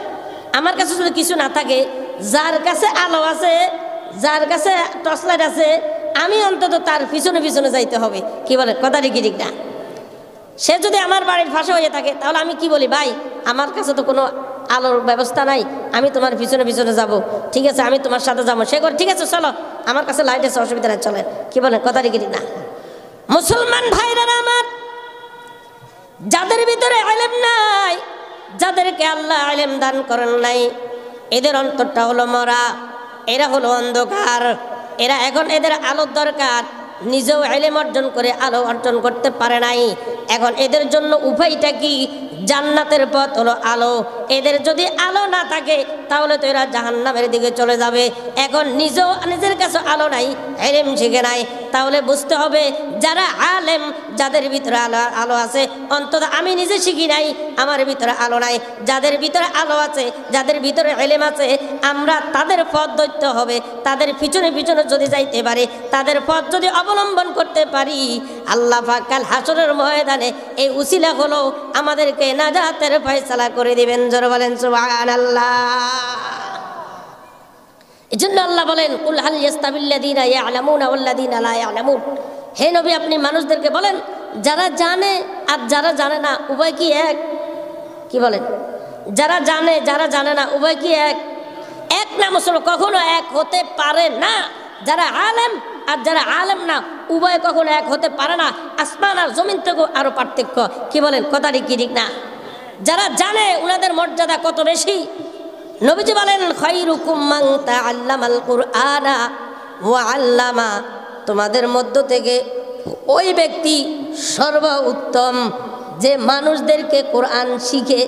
আমার কাছে যদি কিছু না থাকে, যার কাছে আলো আছে, যার কাছে টর্চ লাইট আছে, আমি অন্তত তার পিছনে পিছনে যাইতে হবে। কি বলে কথাটা কি ঠিক না? সে যদি আমার বাড়ির পাশে হয়ে থাকে তাহলে আমি কি বলি, ভাই আমার কাছে তো কোনো আলোর ব্যবস্থা নাই, আমি তোমার পিছনে পিছনে যাব, ঠিক আছে আমি তোমার সাথে যাবো। সে করে ঠিক আছে চলো, আমার কাছে লাইট আছে, অসুবিধা নাই, চলেন। কি বলেন কথাটা কি ঠিক না? মুসলমান ভাইরা আমার, যাদের ভিতরে ইলম নাই, যাদেরকে আল্লাহ ইলম দান করেন নাই, এদের অন্তরটা হলো মরা, এরা হলো অন্ধকার। এরা এখন এদের আলোর দরকার, নিজেও ইলম অর্জন করে আলো অর্জন করতে পারে নাই। এখন এদের জন্য উপায়টা কি? জান্নাতের পথ হলো আলো। এদের যদি আলো না থাকে তাহলে তো এরা জাহান্নামের দিকে চলে যাবে। এখন নিজেও নিজের কাছে আলো নাই, ইলম শিখে নাই, তাহলে বুঝতে হবে যারা আলেম, যাদের ভিতরে আলো আছে, অন্তত আমি নিজে শিখি নাই, আমার ভিতরে আলো নাই, যাদের ভিতরে আলো আছে, যাদের ভিতরে ইলম আছে, আমরা তাদের পথ ধরতে হবে। তাদের পিছনে পিছনে যদি যাইতে পারি, তাদের পথ যদি অবলম্বন করতে পারি, আল্লাহ পাক কাল হাসরের ময়দানে এই উসিলা হলো আমাদেরকে নাজাতের ফয়সালা করে দিবেন। জোরে বলেন সুবহানাল্লাহ। এজন্য আল্লাহ বলেন, কুল হাল ইয়াস্তাবিল্লাযীনা ইয়ালামুনা ওয়াল্লাযীনা লা ইয়ালামুন। হে নবী, আপনি মানুষদেরকে বলেন, যারা জানে আর যারা জানে না উভয় কি এক? কি বলেন? যারা জানে যারা জানে না উভয় কি এক? এক না মুসলমান, কখনো এক হতে পারে না। যারা আলেম আর যারা আলেম না উভয় কখনো এক হতে পারে না। আসমান আর জমিন থেকে আরো পার্থক্য। কি বলেন? কথাটি কি ঠিক না? যারা জানে উনাদের মর্যাদা কত বেশি। নবীজি বলেন, খায়রুকুম মান তাআল্লামাল কুরআনা ওয়া আল্লামা। তোমাদের মধ্য থেকে ওই ব্যক্তি সর্বোত্তম যে মানুষদেরকে কোরআন শিখে,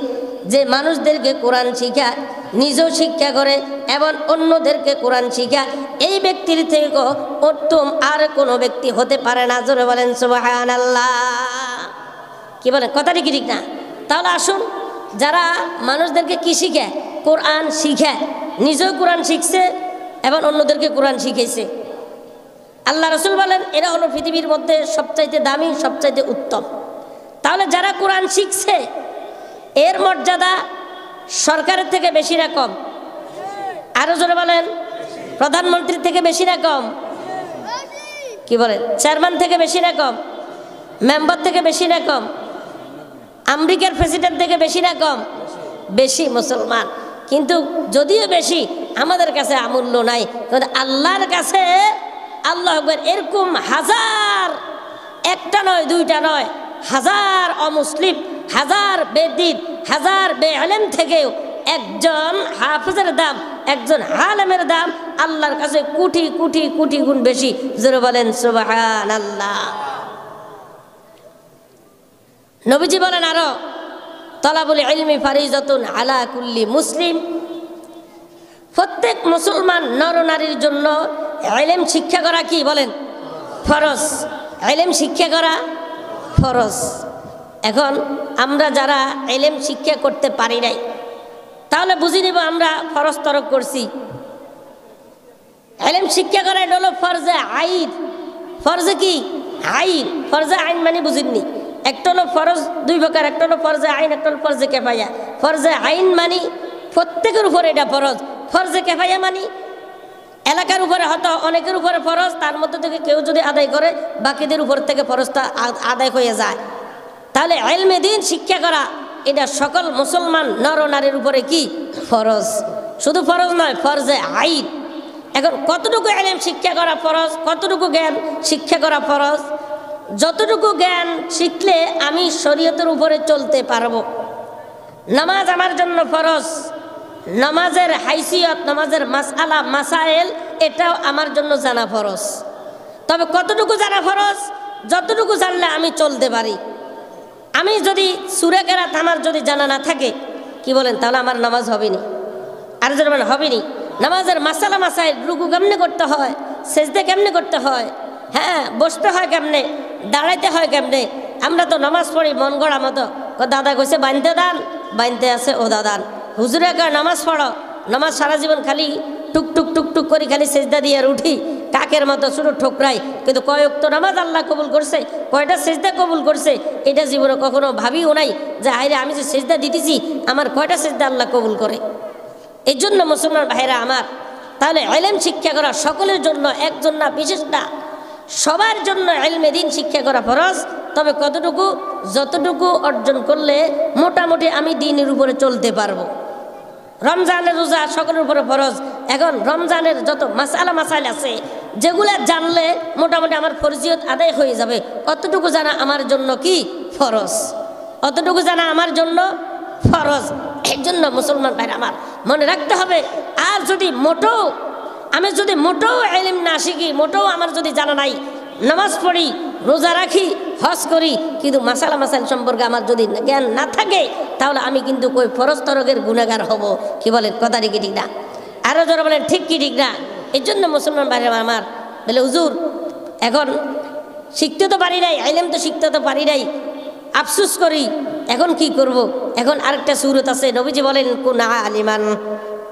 যে মানুষদেরকে কোরআন শিখায়, নিজেও শিক্ষা করে এবং অন্যদেরকে কোরআন শিখায়। এই ব্যক্তির থেকে উত্তম আর কোনো ব্যক্তি হতে পারে না। জোরে বলেন সুবহানাল্লাহ। কি বলেন? কথাটি কি ঠিক না? তাহলে আসুন, যারা মানুষদেরকে কি শিখায়? কোরআন শিখায়, নিজেও কোরআন শিখছে এবং অন্যদেরকে কোরআন শিখেছে। আল্লাহ রাসূল বলেন, এরা হলো পৃথিবীর মধ্যে সবচাইতে দামি, সবচাইতে উত্তম। তাহলে যারা কোরআন শিখছে এর মর্যাদা সরকারের থেকে বেশি না কম? আরো জোরে বলেন, প্রধানমন্ত্রীর থেকে বেশি না কম? কি বলেন? চেয়ারম্যান থেকে বেশি না কম? মেম্বার থেকে বেশি না কম? আমেরিকার প্রেসিডেন্ট থেকে বেশি না কম? বেশি মুসলমান। কিন্তু যদিও বেশি, আমাদের কাছে আমূল্য নাই। আল্লাহর কাছে আল্লাহু আকবার এরকম হাজার, একটা নয় দুইটা নয়, হাজার অমুসলিম, হাজার বেদিন, হাজার বেইলম থেকেও একজন হাফেজের দাম, একজন আলেমের দাম আল্লাহর কাছে কোটি কোটি কোটি গুণ বেশি। জোরে বলেন সুবহানাল্লাহ। নবীজি বলেন আরো, তলাবুল ইলমি ফারিজাতুন আলা কুল্লি মুসলিম। প্রত্যেক মুসলমান নর নারীর জন্য ইলম শিক্ষা করা কি বলেন? ফরজ। ইলম শিক্ষা করা ফরজ। এখন আমরা যারা ইলম শিক্ষা করতে পারি নাই, তাহলে বুঝে নিব আমরা ফরজ তরক করছি। ইলম শিক্ষা করা এটা হলো ফরজে আইন। ফরজে কি? আইন। ফরজে আইন মানে বুঝিনি, একটা হলো ফরজ দুই প্রকার, একটা হলো ফরজে আইন, একটা হলো ফরজে কিফায়া। ফরজে আইন মানে প্রত্যেকের উপরে এটা ফরজ। ফরজে কিফায়া মানে এলাকার উপরে হয়তো অনেকের উপরে ফরজ, তার মধ্যে থেকে কেউ যদি আদায় করে বাকিদের উপর থেকে ফরজটা আদায় হয়ে যায়। তাহলে ইলমে দ্বীন শিক্ষা করা এটা সকল মুসলমান নর নারীর উপরে কি? ফরজ। শুধু ফরজ নয়, ফরজে আইন। এখন কতটুকু ইলম শিক্ষা করা ফরজ, কতটুকু জ্ঞান শিক্ষা করা ফরজ? যতটুকু জ্ঞান শিখলে আমি শরীয়তের উপরে চলতে পারবো। নামাজ আমার জন্য ফরজ, নামাজের হাইসিয়ত, নামাজের মাসআলা মাসাইল এটাও আমার জন্য জানা ফরজ। তবে কতটুকু জানা ফরজ? যতটুকু জানলে আমি চলতে পারি। আমি যদি সূরা কেরাত আমার যদি জানা না থাকে, কি বলেন, তাহলে আমার নামাজ হবে না। আর যদি মানে হবে না, নামাজের মাসালা মাসাইল, রুকু কেমনে করতে হয়, সেজদা কেমনে করতে হয়, হ্যাঁ বসতে হয় কেমনে, দাঁড়াইতে হয় কেমনে। আমরা তো নামাজ পড়ি মন গড়া মতো। দাদা কইছে বানতে দান, বানতে আছে ও দাদান। হুজুরে কয় নামাজ পড়ো, নামাজ সারা জীবন খালি টুক টুক টুক টুক করে খালি সেজদা দিয়ে আর উঠি, কাকের মতো শুধু ঠোকরাই। কিন্তু কয়েক তো নামাজ আল্লাহ কবুল করছে, কয়টা সেজদা কবুল করছে এটা জীবনে কখনো ভাবিও নাই যে আইরে আমি যে সেজদা দিতেছি আমার কয়টা সেজদা আল্লাহ কবুল করে। এই জন্য মুসলমান ভাইরা আমার, তাহলে ইলম শিক্ষা করা সকলের জন্য, একজন না বিশেষ না, সবার জন্য ইলমে দ্বীন শিক্ষা করা ফরজ। তবে কতটুকু? যতটুকু অর্জন করলে মোটামুটি আমি দ্বীনের উপরে চলতে পারবো। রমজানের রোজা সকলের উপরে ফরজ। এখন রমজানের যত মাসালা মাসাইল আছে যেগুলো জানলে মোটামুটি আমার ফরজিয়ত আদায় হয়ে যাবে, অতটুকু জানা আমার জন্য কি? ফরজ। অতটুকু জানা আমার জন্য ফরজ। এর জন্য মুসলমান ভাইরা আমার মনে রাখতে হবে, আর যদি আমি যদি মোটেও ইলম না শিখি, মোটেও আমার যদি জানা নাই, নামাজ পড়ি, রোজা রাখি, হজ করি, কিন্তু মাসাইল সম্পর্কে আমার যদি জ্ঞান না থাকে, তাহলে আমি কিন্তু কই ফরজ তরকের গুনাহগার হব। কি বলেন, কথা কি ঠিক না? আরও যারা বলেন ঠিক কি ঠিক না? এই জন্য মুসলমান ভাইরা আমার বলে, হুজুর এখন শিখতে তো পারি নাই, ইলম তো শিখতে তো পারি নাই, আফসোস করি, এখন কি করব? এখন আরেকটা সূরত আছে, নবীজি বলেন কুন আলিমান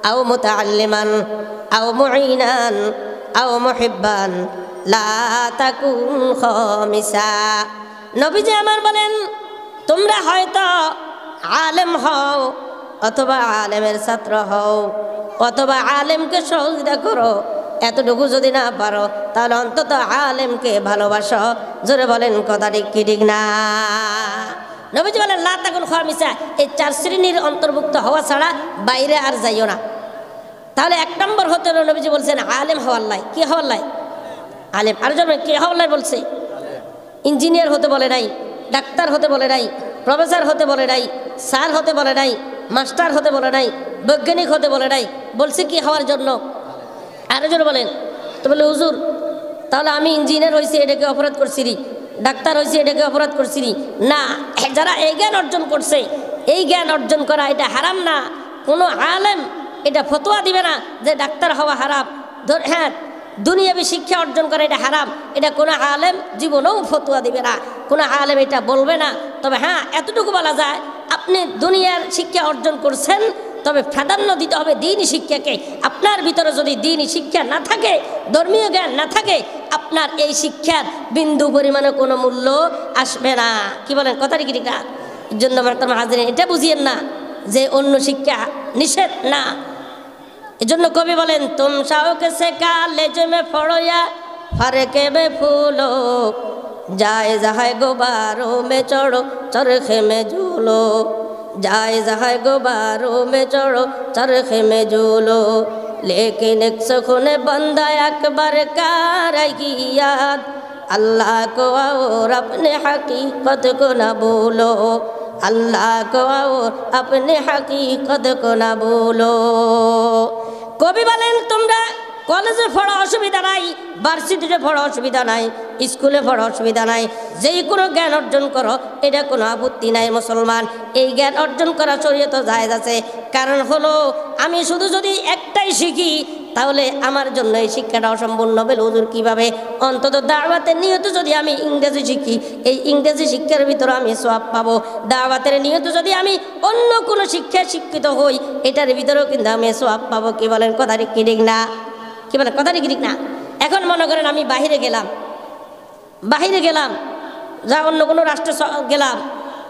আও মুতাআল্লিমান আও মুঈনান আও মুহিব্বান লা তাকুন খামিসা। নবীজি আমার বলেন, তোমরা হয়তো আলেম হও, অথবা আলেমের ছাত্র হও, অথবা আলেমকে সহযোগিতা করো। এতটুকু যদি না পারো, তাহলে অন্তত আলেমকে ভালোবাসো। জোরে বলেন, কথা ঠিক কি ঠিক না? নবীজি বলেন লা তাকুন খামিসা, এই 4 শ্রেণীর অন্তর্ভুক্ত হওয়া ছাড়া বাইরে আর যাইও না। তাহলে 1 নম্বর হতে হলো, নবীজি বলছেন আলেম হওয়ার লাই। কি হওয়ার লাই? আলেম। আর জন্য কে হওয়ার লাই বলছে? ইঞ্জিনিয়ার হতে বলে নাই, ডাক্তার হতে বলে নাই, প্রফেসর হতে বলে নাই, স্যার হতে বলে নাই, মাস্টার হতে বলে নাই, বৈজ্ঞানিক হতে বলে নাই, বলছে কি হওয়ার জন্য? আরেকজন বলেন তো বলে, হুজুর তাহলে আমি ইঞ্জিনিয়ার হয়েছি, এটাকে অপরাধ করছি, ডাক্তার হয়েছি, এটাকে অপরাধ করছি না। যারা এই জ্ঞান অর্জন করছে, এই জ্ঞান অর্জন করা এটা হারাম না। কোনো আলেম এটা ফতোয়া দিবে না যে ডাক্তার হওয়া হারাম। হ্যাঁ, দুনিয়াবি শিক্ষা অর্জন করা এটা হারাম, এটা কোনো আলেম জীবনেও ফতোয়া দিবে না, কোনো আলেম এটা বলবে না। তবে হ্যাঁ, এতটুকু বলা যায়, আপনি দুনিয়ার শিক্ষা অর্জন করছেন, তবে প্রাধান্য দিতে হবে দ্বীনি শিক্ষাকে। আপনার ভিতরে যদি দ্বীনি শিক্ষা না থাকে, ধর্মীয় জ্ঞান না থাকে, আপনার এই শিক্ষার বিন্দু পরিমাণে কোনো মূল্য আসবে না। কি বলেন, কথা কি ঠিক না? এর জন্য হাজিরিন, এটা বুঝিয়েন না যে অন্য শিক্ষা নিষেধ না। এজন্য কবি বলেন, তুম শাওকে সে কালেজ মে ফড়োয়া ফারকে মে ফুলো, যায় যাহায় গোবারো মে চড়ো চরখে মে ঝুলো, যায় যাহায় গোবারো মে চড়ো চরখে মে ঝুলো, लेकिन एक सुखने बंदा अकबर का रही याद, अल्लाह को और अपने हकीकत को न भूलो, अल्लाह को और अपने हकीकत को न भूलो। কবি বলেন, তোমরা কলেজে পড়া অসুবিধা নাই, ভার্সিটিতে পড়া অসুবিধা নাই, স্কুলে পড়া অসুবিধা নাই, যেই কোনো জ্ঞান অর্জন করো, এটা কোনো আপত্তি নাই। মুসলমান, এই জ্ঞান অর্জন করা শরীয়তে জায়েজ আছে। কারণ হলো, আমি শুধু যদি একটাই শিখি, তাহলে আমার জন্য এই শিক্ষাটা অসম্পূর্ণ হবে। হুজুর কিভাবে? অন্তত দাওয়াতের নিয়ত যদি আমি ইংরেজি শিখি, এই ইংরেজি শিক্ষার ভিতরে আমি সওয়াব পাবো। দাওয়াতের নিয়ত যদি আমি অন্য কোনো শিক্ষায় শিক্ষিত হই, এটার ভিতরেও কিন্তু আমি সওয়াব পাবো। কি বলেন, কথা ঠিক কি ঠিক না? কি বলেন, কথা ঠিক ঠিক না? এখন মনে করেন আমি বাহিরে গেলাম, যা অন্য কোনো রাষ্ট্রে গেলাম,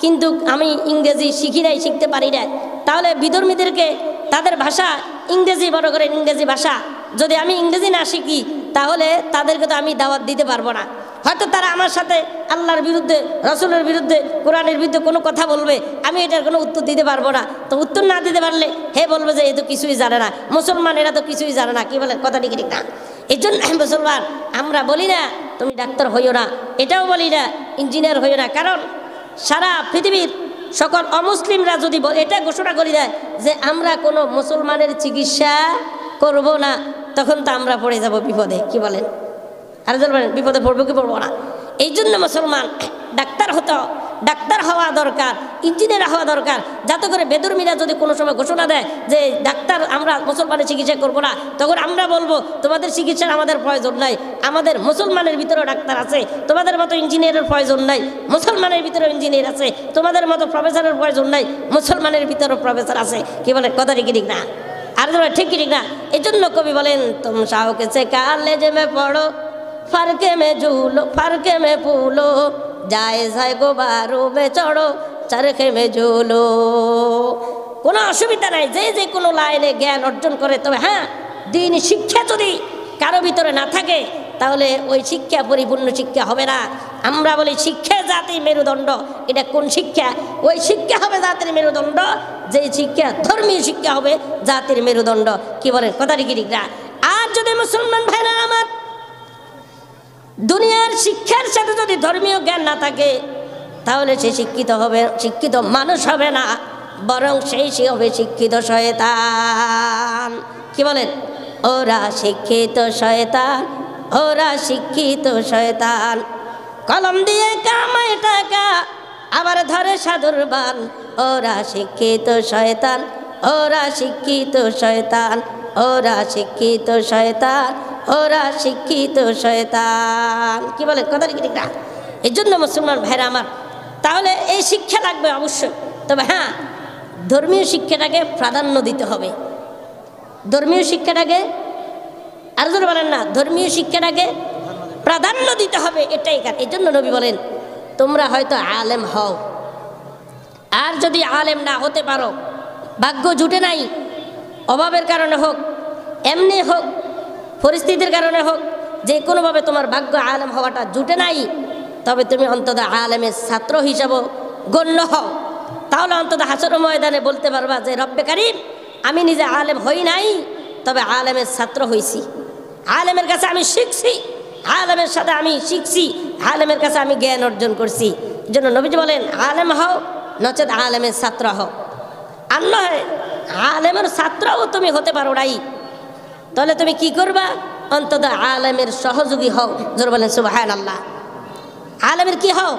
কিন্তু আমি ইংরেজি শিখি নাই, শিখতে পারি না, তাহলে বিধর্মীদেরকে তাদের ভাষা ইংরেজি, মনে করেন ইংরেজি ভাষা, যদি আমি ইংরেজি না শিখি, তাহলে তাদেরকে তো আমি দাওয়াত দিতে পারবো না। হয়তো তারা আমার সাথে আল্লাহর বিরুদ্ধে, রসুলের বিরুদ্ধে, কোরআনের বিরুদ্ধে কোনো কথা বলবে, আমি এটার কোনো উত্তর দিতে পারবো না। তো উত্তর না দিতে পারলে হে বলবে যে এ তো কিছুই জানে না, মুসলমান এরা তো কিছুই জানে না। কি বলে, কথা ঠিক ঠিক না? এই জন্য মুসলমান আমরা বলি না তুমি ডাক্তার হইও না, এটাও বলি না ইঞ্জিনিয়ার হইও না। কারণ সারা পৃথিবীর সকল অমুসলিমরা যদি এটা ঘোষণা করে দেয় যে আমরা কোনো মুসলমানের চিকিৎসা করব না, তখন তো আমরা পড়ে যাব বিপদে। কি বলেন? আর বলেন, বিপদে পড়বো কি পড়বো না? এই জন্য মুসলমান ডাক্তার হওয়া দরকার, ইঞ্জিনিয়ার হওয়া দরকার, যাতে করে বেদর্মীরা যদি কোনো সময় ঘোষণা দেয় যে ডাক্তার আমরা মুসলমানের চিকিৎসা করবো না, তখন আমরা বলবো তোমাদের চিকিৎসার আমাদের প্রয়োজন নাই, আমাদের মুসলমানের ভিতরেও ডাক্তার আছে, তোমাদের মতো ইঞ্জিনিয়ারের প্রয়োজন নাই, মুসলমানের ভিতরেও ইঞ্জিনিয়ার আছে, তোমাদের মতো প্রফেসরের প্রয়োজন নাই, মুসলমানের ভিতরেও প্রফেসর আছে। কি বলে, কথা ঠিক ঠিক না? আর ঠিক ঠিক না? এই জন্য কবি বলেন, তুম শাওকে সে কালেজে মে পড়ো ফারকে মে ঝুলো, ফারকে মে ফুলো, জায়েজ হয় গোবারো মে চড়ো চরখে মে ঝুলো। কোনো অসুবিধা নাই, যে কোনো লাইনে জ্ঞান অর্জন করে। তবে হ্যাঁ, দ্বীনি শিক্ষা যদি কারো ভিতরে না থাকে, তাহলে ওই শিক্ষা পরিপূর্ণ শিক্ষা হবে না। আমরা বলি শিক্ষা জাতির মেরুদণ্ড। এটা কোন শিক্ষা? ওই শিক্ষা হবে জাতির মেরুদণ্ড, যে শিক্ষা ধর্মীয় শিক্ষা হবে জাতির মেরুদণ্ড। কি বলেন, কথা ঠিক ঠিক না? আর যদি মুসলমান ভাইরা আমার দুনিয়ার শিক্ষার সাথে যদি ধর্মীয় জ্ঞান না থাকে, তাহলে সে শিক্ষিত মানুষ হবে না, বরং সে হবে শিক্ষিত শয়তান। কি বলেন? ওরা শিক্ষিত শয়তান, ওরা শিক্ষিত শয়তান। কলম দিয়ে কামায় টাকা, আবার ধরে সাধুর বান। ওরা শিক্ষিত শয়তান, ওরা শিক্ষিত শয়তান, ওরা শিক্ষিত শয়তান, ওরা শিক্ষিত শয়তান। কি বলে কথা ঠিক না? এই জন্য মুসলমান ভাইরা আমার, তাহলে এই শিক্ষা লাগবে অবশ্যই। তবে হ্যাঁ, ধর্মীয় শিক্ষাটাকে প্রাধান্য দিতে হবে। ধর্মীয় শিক্ষাটাকে, আর যদি বলেন না, ধর্মীয় শিক্ষাটাকে প্রাধান্য দিতে হবে, এটাই কারণ। এই জন্য নবী বলেন, তোমরা হয়তো আলেম হও, আর যদি আলেম না হতে পারো, ভাগ্য জুটে নাই, অভাবের কারণে হোক, এমনি হোক, পরিস্থিতির কারণে হোক, যে কোনোভাবে তোমার ভাগ্য আলেম হওয়াটা জুটে নাই, তবে তুমি অন্তত আলেমের ছাত্র হিসাবে গণ্য হও। তাহলে অন্তত হাসর ময়দানে বলতে পারবা যে রব্বে কারিম, আমি নিজে আলেম হই নাই, তবে আলেমের ছাত্র হইছি, আলেমের কাছে আমি শিখছি, আলেমের সাথে আমি শিখছি, আলেমের কাছে আমি জ্ঞান অর্জন করছি। এই জন্য নবীজি বলেন, আলেম হও, নচেত আলেমের ছাত্র হও। আর নয় আলেমের ছাত্রও তুমি হতে পারো নাই, তাহলে তুমি কি করবা? অন্তত আলেমের সহযোগী হও। জোর বলেন সুবহানাল্লাহ। আলেমের কি হও?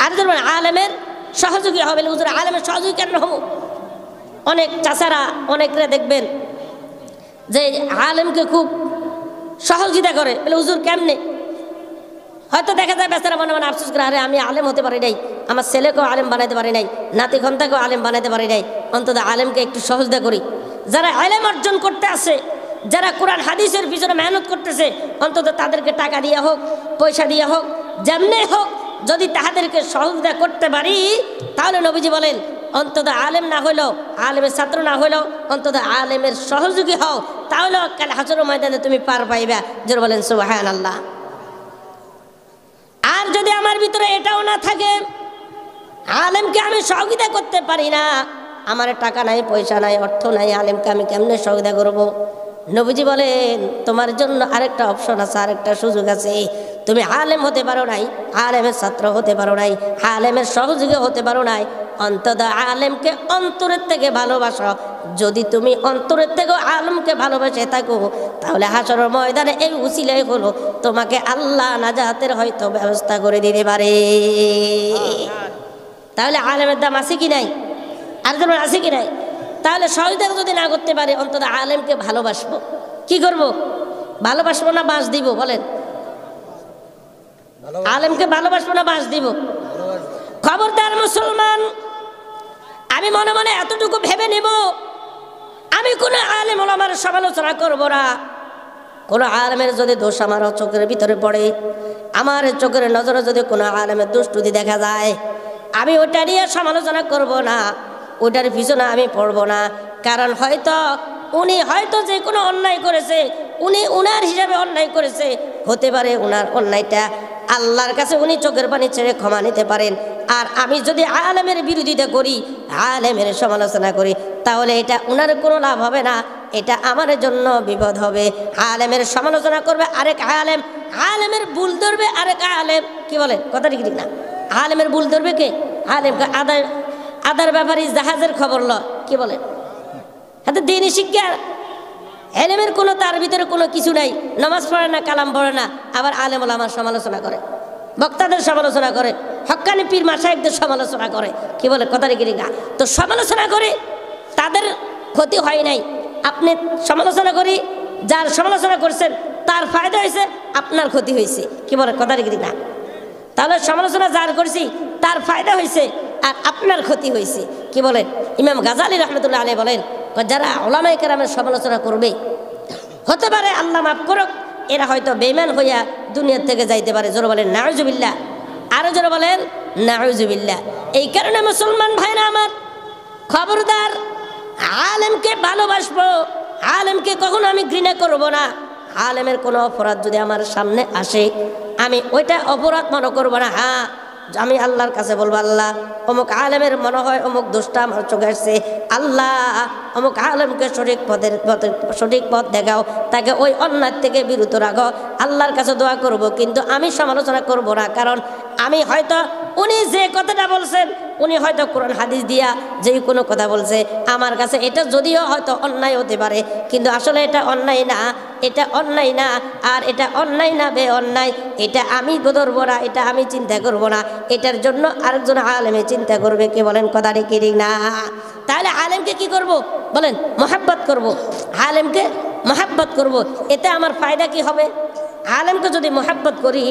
আর জোর বলেন আলেমের সহযোগী হবে। হুজুর আলেমের সহযোগী কেন হবো? অনেক চাচারা, অনেকরা দেখবেন যে আলেমকে খুব সহযোগিতা করে, বলে হুজুর কেমনে? হয়তো দেখা যায় বেচারা মনে মনে আফসোস করে, আরে আমি আলেম হতে পারি নাই, আমার ছেলেকেও আলেম বানাইতে পারি নাই, নাতি খন্তাকেও আলেম বানাইতে পারি নাই, অন্তত আলেমকে একটু সহযোগিতা করি। যারা আলেম অর্জন করতে আসে, যারা কোরআন হাদিসের পিছনে মেহনত করতেছে, অন্তত তাদেরকে টাকা দিয়ে হোক, পয়সা দিয়ে হোক, যেমনি হোক, যদি তাহাদেরকে সহযোগিতা করতে পারি, তাহলে নবীজি বলেন, অন্তত আলেম না হইলেও, আলেমের ছাত্র না হইলেও, অন্তত আলেমের সহযোগী হও, তাহলে কাল হাসর ময়দানে তুমি পার পাইবা। জোর বলেন সুবহানাল্লাহ। আর যদি আমার ভিতরে এটাও না থাকে, আলেমকে আমি সহযোগিতা করতে পারি না, আমার টাকা নাই, পয়সা নাই, অর্থ নাই, আলেমকে আমি কেমনে সহযোগিতা করবো? নবীজি বলেন, তোমার জন্য আরেকটা অপশন আছে, আরেকটা সুযোগ আছে। তুমি আলেম হতে পারো নাই, আলেমের ছাত্র হতে পারো নাই, আলেমের সহযোগী হতে পারো নাই, অন্তত আলেমকে অন্তরের থেকে ভালোবাসো। যদি তুমি অন্তরের থেকে আলেমকে ভালোবাসে থাকো, তাহলে হাসর ময়দানে এই উসিলাই হলো তোমাকে আল্লাহ নাজাতের হয়তো ব্যবস্থা করে দিতে পারে। তাহলে আলেমের দাম আছে কি নাই? আর যেমন আছে কি নাই? তাহলে সহযোগিতা যদি না করতে পারে, অন্তত আলেমকে ভালোবাসবো। কি করব? ভালোবাসবো না বাঁশ দিব? বলেন, আলেমকে ভালোবাসবো না বাঁশ দিব? খবরদার মুসলমান, আমি মনে মনে এতটুকু ভেবে নেব, আমি কোনো আলেম ওলামার সমালোচনা করব না। কোনো আলেমের যদি দোষ আমার চোখের ভিতরে পড়ে, আমার চোখের নজরে যদি কোনো আলেমের দোষ যদি দেখা যায়, আমি ওটা নিয়ে সমালোচনা করব না, ওটার পিছনে আমি পড়ব না। কারণ উনি হয়তো যে কোনো অন্যায় করেছে, উনি উনার হিসাবে অন্যায় করেছে, হতে পারে উনার অন্যায়টা আল্লাহর কাছে উনি চোখের পানি ছেড়ে ক্ষমা নিতে পারেন। আর আমি যদি আলেমের বিরোধিতা করি, আলেমের সমালোচনা করি, তাহলে এটা উনার কোনো লাভ হবে না, এটা আমার জন্য বিপদ হবে। আলেমের সমালোচনা করবে আরেক আলেম, আলেমের ভুল ধরবে আরেক আলেম। কি বলে কথাটা ঠিক না? আলেমের ভুল ধরবে কে? আলেমকে আদার ব্যাপারে জাহাজের খবর ল। কি বলে? হাতে দিনই শিক্ষা, এলেমের কোনো, তার ভিতরে কোনো কিছু নাই, নামাজ পড়ে না, কালাম পড়ে না, আবার আলেম ওলামার সমালোচনা করে, বক্তাদের সমালোচনা করে, হক্কানি পীর মাশায়েখদের সমালোচনা করে। কি বলে কথাটা কি না? তো সমালোচনা করে তাদের ক্ষতি হয় নাই, আপনি সমালোচনা করি যার সমালোচনা করছেন তার ফায়দা হয়েছে, আপনার ক্ষতি হয়েছে। কি বলে কথাটা কি না? তাহলে সমালোচনা যার করছি তার ফায়দা হয়েছে আর আপনার ক্ষতি হয়েছে। কি বলেন? ইমাম গাজালি রহমতুল্লাহ আলাইহি বলেন, যারা উলামায়ে কেরামের সমালোচনা করবে, হতে পারে আল্লাহ মাফ করুক, এরা হয়তো বেঈমান হইয়া দুনিয়া থেকে যাইতে পারে। জোরে বলেন নাউজুবিল্লাহ, আরো জোরে বলেন নাউজুবিল্লাহ। এই কারণে মুসলমান ভাইরা আমার, খবরদার, আলেমকে ভালোবাসবো, আলেমকে কখনো আমি ঘৃণা করব না। আলেমের কোনো অপরাধ যদি আমার সামনে আসে, আমি ওইটা অপরাধ মনে করবো না। হ্যাঁ, আমি আল্লাহর কাছে বলবো, আল্লাহ অমুক আলেমের মনে হয় অমুক দোষটা আমার চোখে আসছে, আল্লাহ অমুক আলেমকে সঠিক পথ দেখাও, তাকে ওই অন্যায় থেকে বিরত রাখো। আল্লাহর কাছে দোয়া করব, কিন্তু আমি সমালোচনা করব না। কারণ আমি হয়তো উনি যে কথাটা বলছেন উনি হয়তো কোরআন হাদিস দিয়া যে কোনো কথা বলছে, আমার কাছে এটা যদিও হয়তো অন্যায় হতে পারে, কিন্তু আসলে এটা অন্যায় না, এটা অন্যায় না, আর এটা অন্যায় না বে অন্যায়, এটা আমি ধরবো না, এটা আমি চিন্তা করব না, এটার জন্য আরেকজন আলেমে চিন্তা করবে। কি বলেন, কথাটি কি ঠিক না? তাহলে আলেমকে কি করব বলেন, মহাব্বত করব, আলেমকে মহাব্বত করব। এতে আমার ফায়দা কি হবে? আলেমকে যদি মহাব্বত করি,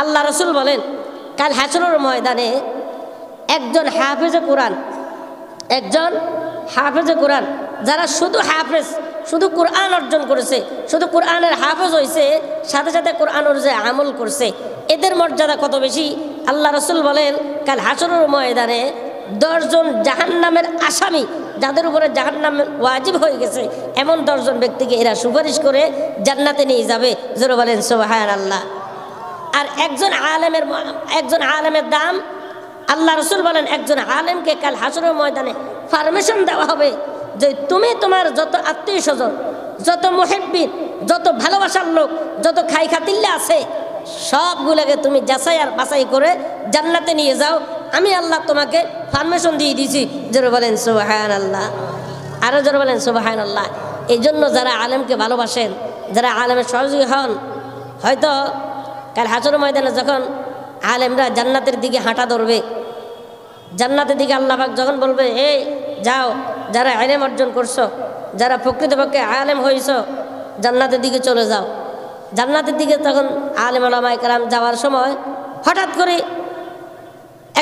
আল্লাহ রসুল বলেন কাল হাসরের ময়দানে একজন হাফেজে কোরআন, একজন হাফেজে কোরআন, যারা শুধু হাফেজ, শুধু কোরআন অর্জন করেছে, শুধু কোরআনের হাফেজ হয়েছে, সাথে সাথে কোরআনের যে আমল করছে, এদের মর্যাদা কত বেশি। আল্লাহ রসুল বলেন কাল হাসরের ময়দানে 10 জন জাহান্নামের আসামি, যাদের উপরে জাহান্নাম ওয়াজিব হয়ে গেছে, এমন 10 জন ব্যক্তিকে এরা সুপারিশ করে জান্নাতে নিয়ে যাবে। জোরে বলেন সুবহানাল্লাহ। আর একজন আলেমের দাম, আল্লাহ রসুল বলেন একজন আলেমকে কাল হাসরের ময়দানে পারমিশন দেওয়া হবে যে তুমি তোমার যত আত্মীয় স্বজন, যত মুহিব্বিন, যত ভালোবাসার লোক, যত খাই খাতিল্লা আছে, সবগুলোকে তুমি যাচাই আর বাছাই করে জান্নাতে নিয়ে যাও, আমি আল্লাহ তোমাকে পারমিশন দিয়ে দিয়েছি। জোরে বলেন সুবহানাল্লাহ, আরো জোরে বলেন সুবহানাল্লাহ। এই জন্য যারা আলেমকে ভালোবাসেন, যারা আলেমের সহযোগী হন, হয়তো কাল হাসরের ময়দানে যখন আলেমরা জান্নাতের দিকে হাঁটা ধরবে, জান্নাতের দিকে আল্লাহ পাক যখন বলবে এই যাও, যারা ইলম অর্জন করছো, যারা প্রকৃতপক্ষে আলেম হয়েছো, জান্নাতের দিকে চলে যাও। জান্নাতের দিকে তখন আলেম ওলামায়ে কেরাম যাওয়ার সময় হঠাৎ করে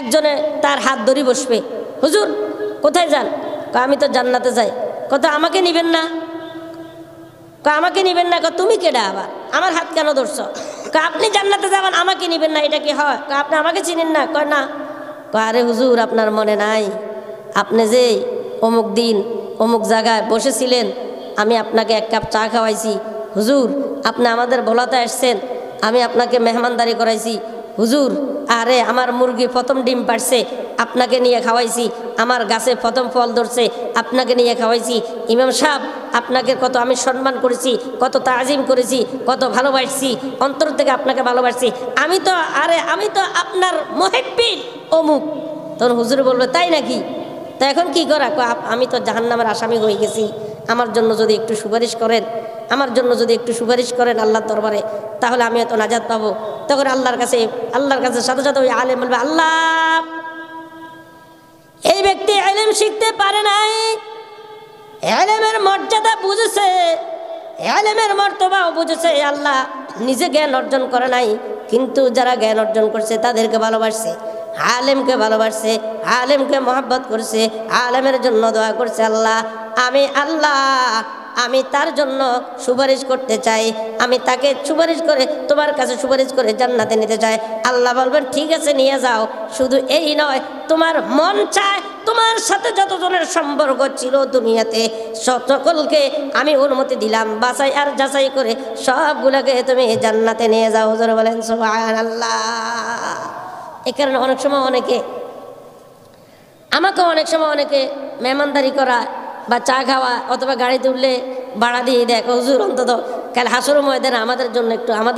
একজনে তার হাত ধরে বসবে, হুজুর কোথায় যান? আমি তো জান্নাতে যাই। কত আমাকে নিবেন না? আমাকে নিবেন না? তুমি কেডা আবার আমার হাত কেন ধরছো? আপনি জান্নাতে যাবেন, আমাকে নিবেন না, এটা কি হয়? আপনি আমাকে চিনেন না? কয় না। আরে হুজুর আপনার মনে নাই, আপনি যে অমুক দিন অমুক জায়গায় বসেছিলেন, আমি আপনাকে 1 কাপ চা খাওয়াইছি। হুজুর আপনি আমাদের ভোলাতে আসছেন, আমি আপনাকে মেহমানদারি করাইছি। হুজুর আরে আমার মুরগি প্রথম ডিম পাড়ছে, আপনাকে নিয়ে খাওয়াইছি। আমার গাছে প্রথম ফল ধরছে, আপনাকে নিয়ে খাওয়াইছি। ইমাম সাহেব আপনাকে কত আমি সম্মান করেছি, কত তাজিম করেছি, কত ভালোবাসছি, অন্তর থেকে আপনাকে ভালোবাসছি। আমি তো আপনার মুহিব্বিন অমুক। তখন হুজুর বলবে তাই নাকি? তো এখন কি করা? আমি তো জাহান্নামের আসামি হয়ে গেছি, আমার জন্য যদি একটু সুপারিশ করেন, আমার জন্য যদি একটু সুপারিশ করেন আল্লাহর দরবারে, তাহলে আমি এত নাজাত পাবো। তখন আল্লাহর কাছে সাথে সাথে ওই আলেম বলবে আল্লাহ এই ব্যক্তি ইলম শিখতে পারে নাই, ইলমের মর্যাদা বুঝেছে, ইলমের মর্তবাও বুঝেছে, আল্লাহ নিজে জ্ঞান অর্জন করে নাই, কিন্তু যারা জ্ঞান অর্জন করছে তাদেরকে ভালোবাসছে, আলেমকে ভালোবাসছে, আলেমকে মহব্বত করছে, আলেমের জন্য দোয়া করছে। আমি তার জন্য সুপারিশ করতে চাই, আমি তাকে সুপারিশ করে তোমার কাছে সুপারিশ করে জান্নাতে নিতে চাই। আল্লাহ বলবেন ঠিক আছে নিয়ে যাও। শুধু এই নয়, তোমার মন চায় তোমার সাথে যতজনের সম্পর্ক ছিল দুনিয়াতে সকলকে আমি অনুমতি দিলাম, বাছাই আর যাচাই করে সবগুলোকে তুমি জান্নাতে নিয়ে যাও। জোরে বলেন সুবহানাল্লাহ। এই কারণে অনেক সময় অনেকে মেহমানদারি করা বা চা খাওয়া অথবা গাড়িতে উঠলে ভাড়া দিয়ে দেয়, হুজুর অন্তত কাল হাসরের ময়দানে আমাদের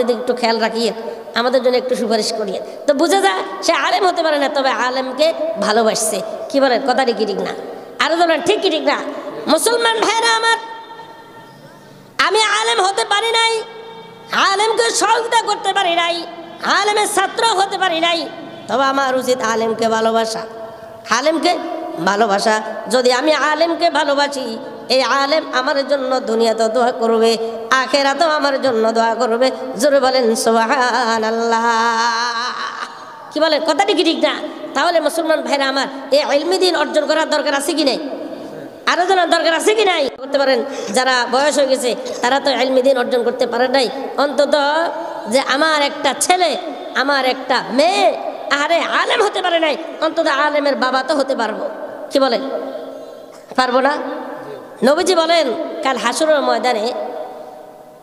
দিকে একটু খেয়াল রাখিয়ে, আমাদের জন্য একটু সুপারিশ করিয়ে। তো বুঝে যায় সে আলেম হতে পারে না, তবে আলেমকে ভালোবাসছে। কি বলেন, কথাটি কি ঠিক না? আরো বলেন ঠিক কি ঠিক না? মুসলমান ভাইরা আমার, আমি আলেম হতে পারি নাই, আলেমকে সহযোগিতা করতে পারি নাই, আলেমের ছাত্র হতে পারি নাই, তবে আমার উচিত আলেমকে ভালোবাসা, আলেমকে ভালোবাসা। যদি আমি আলেমকে ভালোবাসি, এই আলেম আমার জন্য দুনিয়াতেও দোয়া করবে, আখেরাতেও আমার জন্য দোয়া করবে। জোরে বলেন সুবহানাল্লাহ। কি বলেন, কথাটি কি ঠিক না? তাহলে মুসলমান ভাইরা আমার, এই ইলমি দ্বীন অর্জন করার দরকার আছে কি নাই? আরো জানার দরকার আছে কি নাই? করতে পারেন যারা বয়স হয়ে গেছে তারা তো ইলমি দ্বীন অর্জন করতে পারে নাই, অন্তত যে আমার একটা ছেলে, আমার একটা মেয়ে আরে আলেম হতে পারে নাই, অন্তত আলেমের বাবা তো হতে পারবো। কি বলেন, পারবো না? নবীজি বলেন কাল হাসরের ময়দানে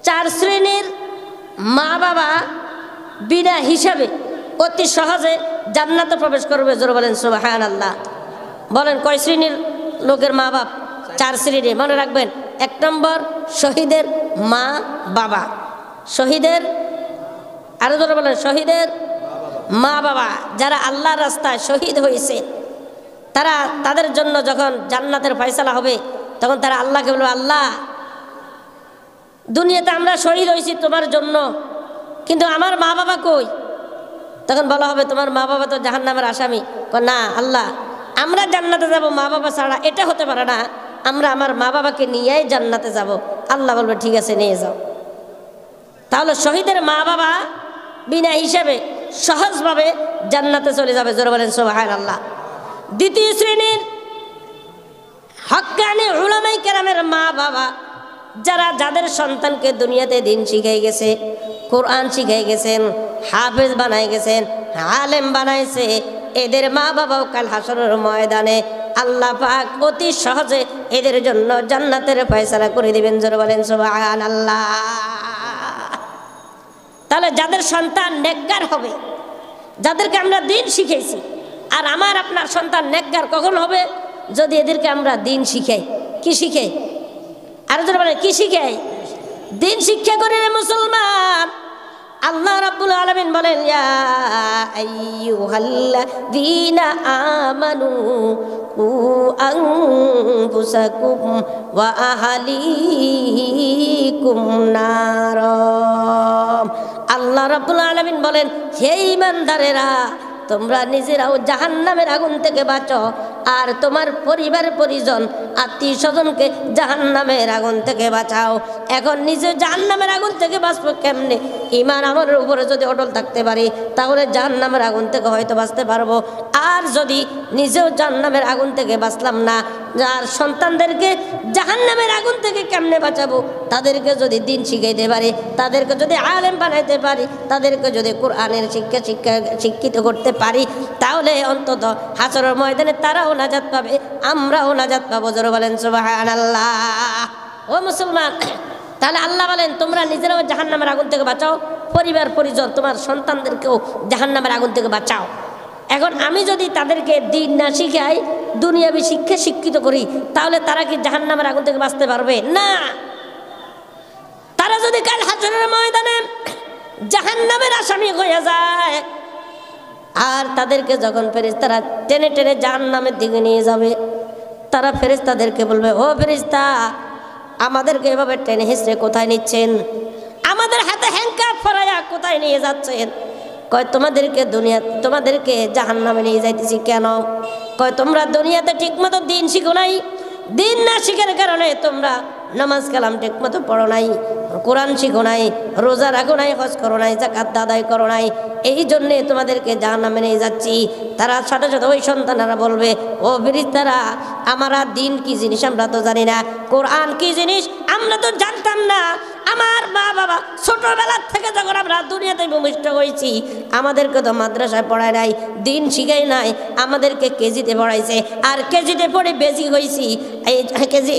4 শ্রেণীর মা বাবা বিনা হিসাবে অতি সহজে জান্নাতে প্রবেশ করবে। জোরে বলেন সুবহানাল্লাহ। বলেন কয় শ্রেণীর লোকের মা বাপ? 4 শ্রেণীর। মনে রাখবেন, 1 নম্বর শহীদের মা বাবা, শহীদের, আরো জোরে বলেন শহীদের মা বাবা যারা আল্লাহর রাস্তায় শহীদ হয়েছে, তাদের জন্য যখন জান্নাতের ফয়সালা হবে তখন তারা আল্লাহকে বলবে, আল্লাহ দুনিয়াতে আমরা শহীদ হয়েছি তোমার জন্য, কিন্তু আমার মা বাবা কই? তখন বলা হবে তোমার মা বাবা তো জাহান্নামের আসামি। না আল্লাহ, আমরা জান্নাতে যাব মা বাবা ছাড়া এটা হতে পারে না, আমরা আমার মা বাবাকে নিয়েই জান্নাতে যাব। আল্লাহ বলবে ঠিক আছে নিয়ে যাও। তাহলে শহীদের মা বাবা বিনা হিসেবে সহজভাবে জান্নাতে চলে যাবে। জোরে বলেন সুবহানাল্লাহ। দ্বিতীয় শ্রেণীর হক্কানি উলামায়ে কেরামের মা বাবা যাদের সন্তানকে দুনিয়াতে দিন শিখাই গেছে, কোরআন শিখাই গেছেন, হাফেজ বানাই গেছেন, আলেম বানাইছে, এদের মা বাবাও কাল হাসরের ময়দানে আল্লাহ পাক অতি সহজে এদের জন্য জান্নাতের ফয়সালা করে দিবেন। জোরে বলেন সুবহানাল্লাহ। তাহলে যাদের সন্তান নেককার হবে, যাদেরকে আমরা দিন শিখাইছি, আর আমার আপনার সন্তান নেককার কখন হবে? যদি এদেরকে আমরা দিন শিখাই। কি শিখাই? আর জোরে বলেন কি শিখাই? দিন শিক্ষা করে রে মুসলমান। আল্লাহ রাব্বুল আলামিন বলেন, ইয়া আইয়ুহাল্লাযীনা আমানু কু আনফুসাকুম ওয়া আহলিকুম নার। আল্লাহ রাব্বুল আলামিন বলেন, হে ঈমানদারেরা, তোমরা নিজেরাও জাহান্নামের আগুন থেকে বাঁচো, আর তোমার পরিবার পরিজন আত্মীয় স্বজনকে জাহান্নামের আগুন থেকে বাঁচাও। এখন নিজে জাহান্নামের আগুন থেকে বাঁচবো কেমনে? ঈমান আমলের উপরে যদি অটল থাকতে পারি তাহলে জাহান্নামের আগুন থেকে হয়তো বাঁচতে পারবো। আর যদি নিজেও জাহান্নামের আগুন থেকে বাঁচলাম না, আর সন্তানদেরকে জাহান্নামের আগুন থেকে কেমনে বাঁচাবো? তাদেরকে যদি দিন শিখাইতে পারি, তাদেরকে যদি আলেম বানাইতে পারি, তাদেরকে যদি কোরআনের শিক্ষিত করতে পারি, তাহলে অন্তত হাসরের ময়দানে তারাও নাজাত পাবে, আমরাও নাজাত পাবো। জোরে বলেন সুবহানাল্লাহ। ও মুসলমান, তাহলে আল্লাহ বলেন তোমরা নিজেরাও জাহান্নামের আগুন থেকে বাঁচাও, পরিবার পরিজন তোমার সন্তানদেরকেও জাহান্নামের আগুন থেকে বাঁচাও। এখন আমি যদি তাদেরকে দিন না শিখাই, দুনিয়াবি শিক্ষা শিক্ষিত করি, তাহলে তারা কি জাহান্নামের আগুন থেকে বাঁচতে পারবে? না। তারা যদি কাল হাসরের ময়দানে জাহান্নামের আসামি হয়ে যায়, আর তাদেরকে যখন ফেরেশতারা টেনে টেনে জাহান্নামের দিকে নিয়ে যাবে, তারা ফেরেশতাদেরকে বলবে, ও ফেরেশতা, আমাদেরকে এভাবে টেনে হিঁচড়ে কোথায় নিচ্ছেন? আমাদের হাতে হ্যান্ডকাফ পরায়া কোথায় নিয়ে যাচ্ছেন? কয় তোমাদেরকে জাহান্নামে নিয়ে যাইতেছি কেন? কয় তোমরা দুনিয়াতে ঠিকমতো দিন শিখো নাই, দিন না শিখার কারণে তোমরা নামাজ কালাম ঠিকমতো পড়ো নাই, কোরআন শিখো নাই, রোজা রাখো নাই, হজ করো নাই, যাকাত আদায় করো নাই, এই জন্যে তোমাদেরকে জাহান্নামে নিয়ে যাচ্ছি। তারা সাথে সাথে ওই সন্তানেরা বলবে, ও ফেরেশতারা, আমরা দিন কি জিনিস আমরা তো জানি না, কোরআন কি জিনিস আমরা তো জানতাম না। আমার মা বাবা ছোটবেলার থেকে যখন আমরা দুনিয়াতে ভূমিষ্ঠ হয়েছি, আমাদেরকে তো মাদ্রাসায় পড়ায় নাই, দিন শিখাই নাই, আমাদেরকে কেজিতে পড়াইছে, আর কেজিতে পড়ে বেজি হয়েছি, এই